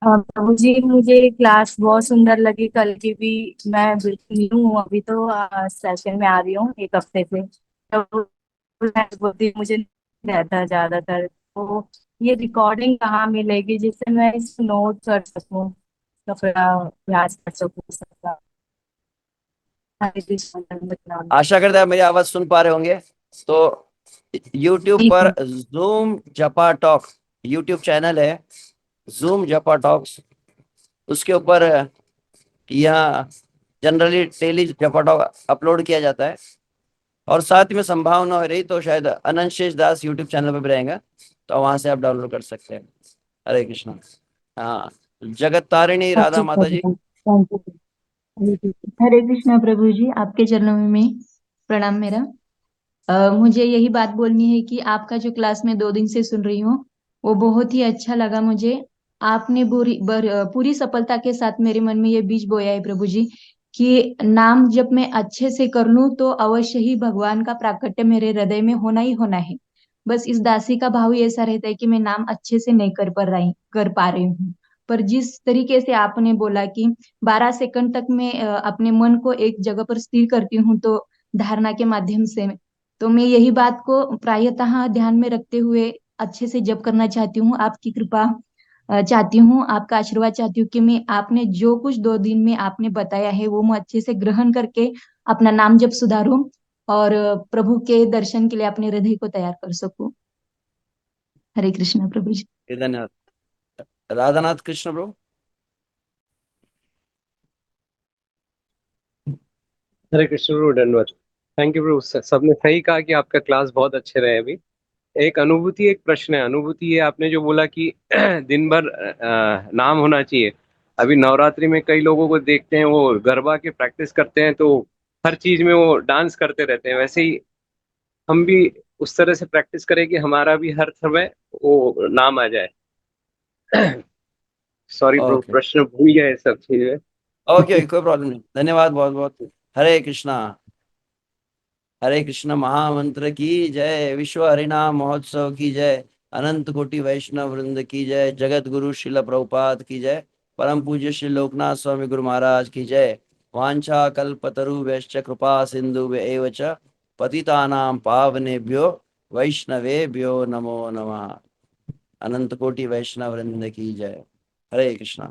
प्रभु जी, मुझे क्लास बहुत सुंदर लगी कल की भी। मैं बिल्कुल न्यू हूँ, अभी तो सेशन में आ रही हूँ एक हफ्ते से। तो मुझे नहीं रहता ज्यादातर, तो ये रिकॉर्डिंग कहाँ मिलेगी जिससे मैं इसको नोट कर सकूँ, तो फिर अभ्यास कर सकूँ सबका। हरे कृष्ण प्रणाम। आशा करते हैं आप मेरी आवाज सुन पा रहे होंगे। तो YouTube जी पर जूम जपा टॉक YouTube चैनल है, जूम जपा टॉक्स, उसके ऊपर यहाँ जनरली डेली जपा टॉक अपलोड किया जाता है। और साथ में संभावना हो रही तो शायद अनंत शेष दास यूट्यूब चैनल पर भी रहेगा, तो वहां से आप डाउनलोड कर सकते हैं। हरे कृष्णा। हाँ, जगत तारिणी राधा ओके माता जी। प्रभु, थैंक यू। हरे कृष्णा प्रभु जी, आपके चरणों में प्रणाम मेरा। मुझे यही बात बोलनी है कि आपका जो क्लास में 2 दिन से सुन रही हूँ वो बहुत ही अच्छा लगा मुझे। आपने पूरी सफलता के साथ मेरे मन में ये बीज बोया है प्रभु जी कि नाम जब मैं अच्छे से कर लूं तो अवश्य ही भगवान का प्राकट्य मेरे हृदय में होना ही होना है। बस इस दासी का भाव ही ऐसा रहता है कि मैं नाम अच्छे से नहीं कर पा रही हूँ। पर जिस तरीके से आपने बोला कि 12 सेकंड तक मैं अपने मन को एक जगह पर स्थिर करती हूँ, तो धारणा के माध्यम से, तो मैं यही बात को प्रायतः ध्यान में रखते हुए अच्छे से जप करना चाहती हूँ। आपकी कृपा चाहती हूँ, आपका आशीर्वाद चाहती हूँ कि मैं आपने जो कुछ 2 दिन में आपने बताया है वो मैं अच्छे से ग्रहण करके अपना नाम जप सुधारूं और प्रभु के दर्शन के लिए अपने हृदय को तैयार कर सकूं। हरे कृष्ण प्रभु जी। धन्यवाद। राधानाथ कृष्ण ब्रो। हरे कृष्ण प्रभु, धन्यवाद। थैंक यू प्रभु। सबने सही कहा कि आपका क्लास बहुत अच्छे रहे। अभी एक अनुभूति, एक प्रश्न है। अनुभूति ये आपने जो बोला कि दिन भर नाम होना चाहिए। अभी नवरात्रि में कई लोगों को देखते हैं वो गरबा के प्रैक्टिस करते हैं, तो हर चीज में वो डांस करते रहते हैं। वैसे ही हम भी उस तरह से प्रैक्टिस करें कि हमारा भी हर समय वो नाम आ जाए। सॉरी प्रभु, ओके प्रश्न भूल गए सब चीजें। ओके, कोई प्रॉब्लम नहीं, धन्यवाद बहुत बहुत। हरे कृष्णा। हरे कृष्ण महामंत्र की जय, विश्व हरिनाम महोत्सव की जय, अनंत कोटि वैष्णव वृंद की जय, जगत गुरु शिल प्रभुपाद की जय, परम पूज्य श्री लोकनाथ स्वामी गुरु महाराज की जय। वांछा कल्पतरुभ्यश्च कृपा सिंधु एव च पतितानां पावनेभ्यो वैष्णवेभ्यो नमो नमः। अनंत कोटि वैष्णव वृंद की जय। हरे कृष्णा।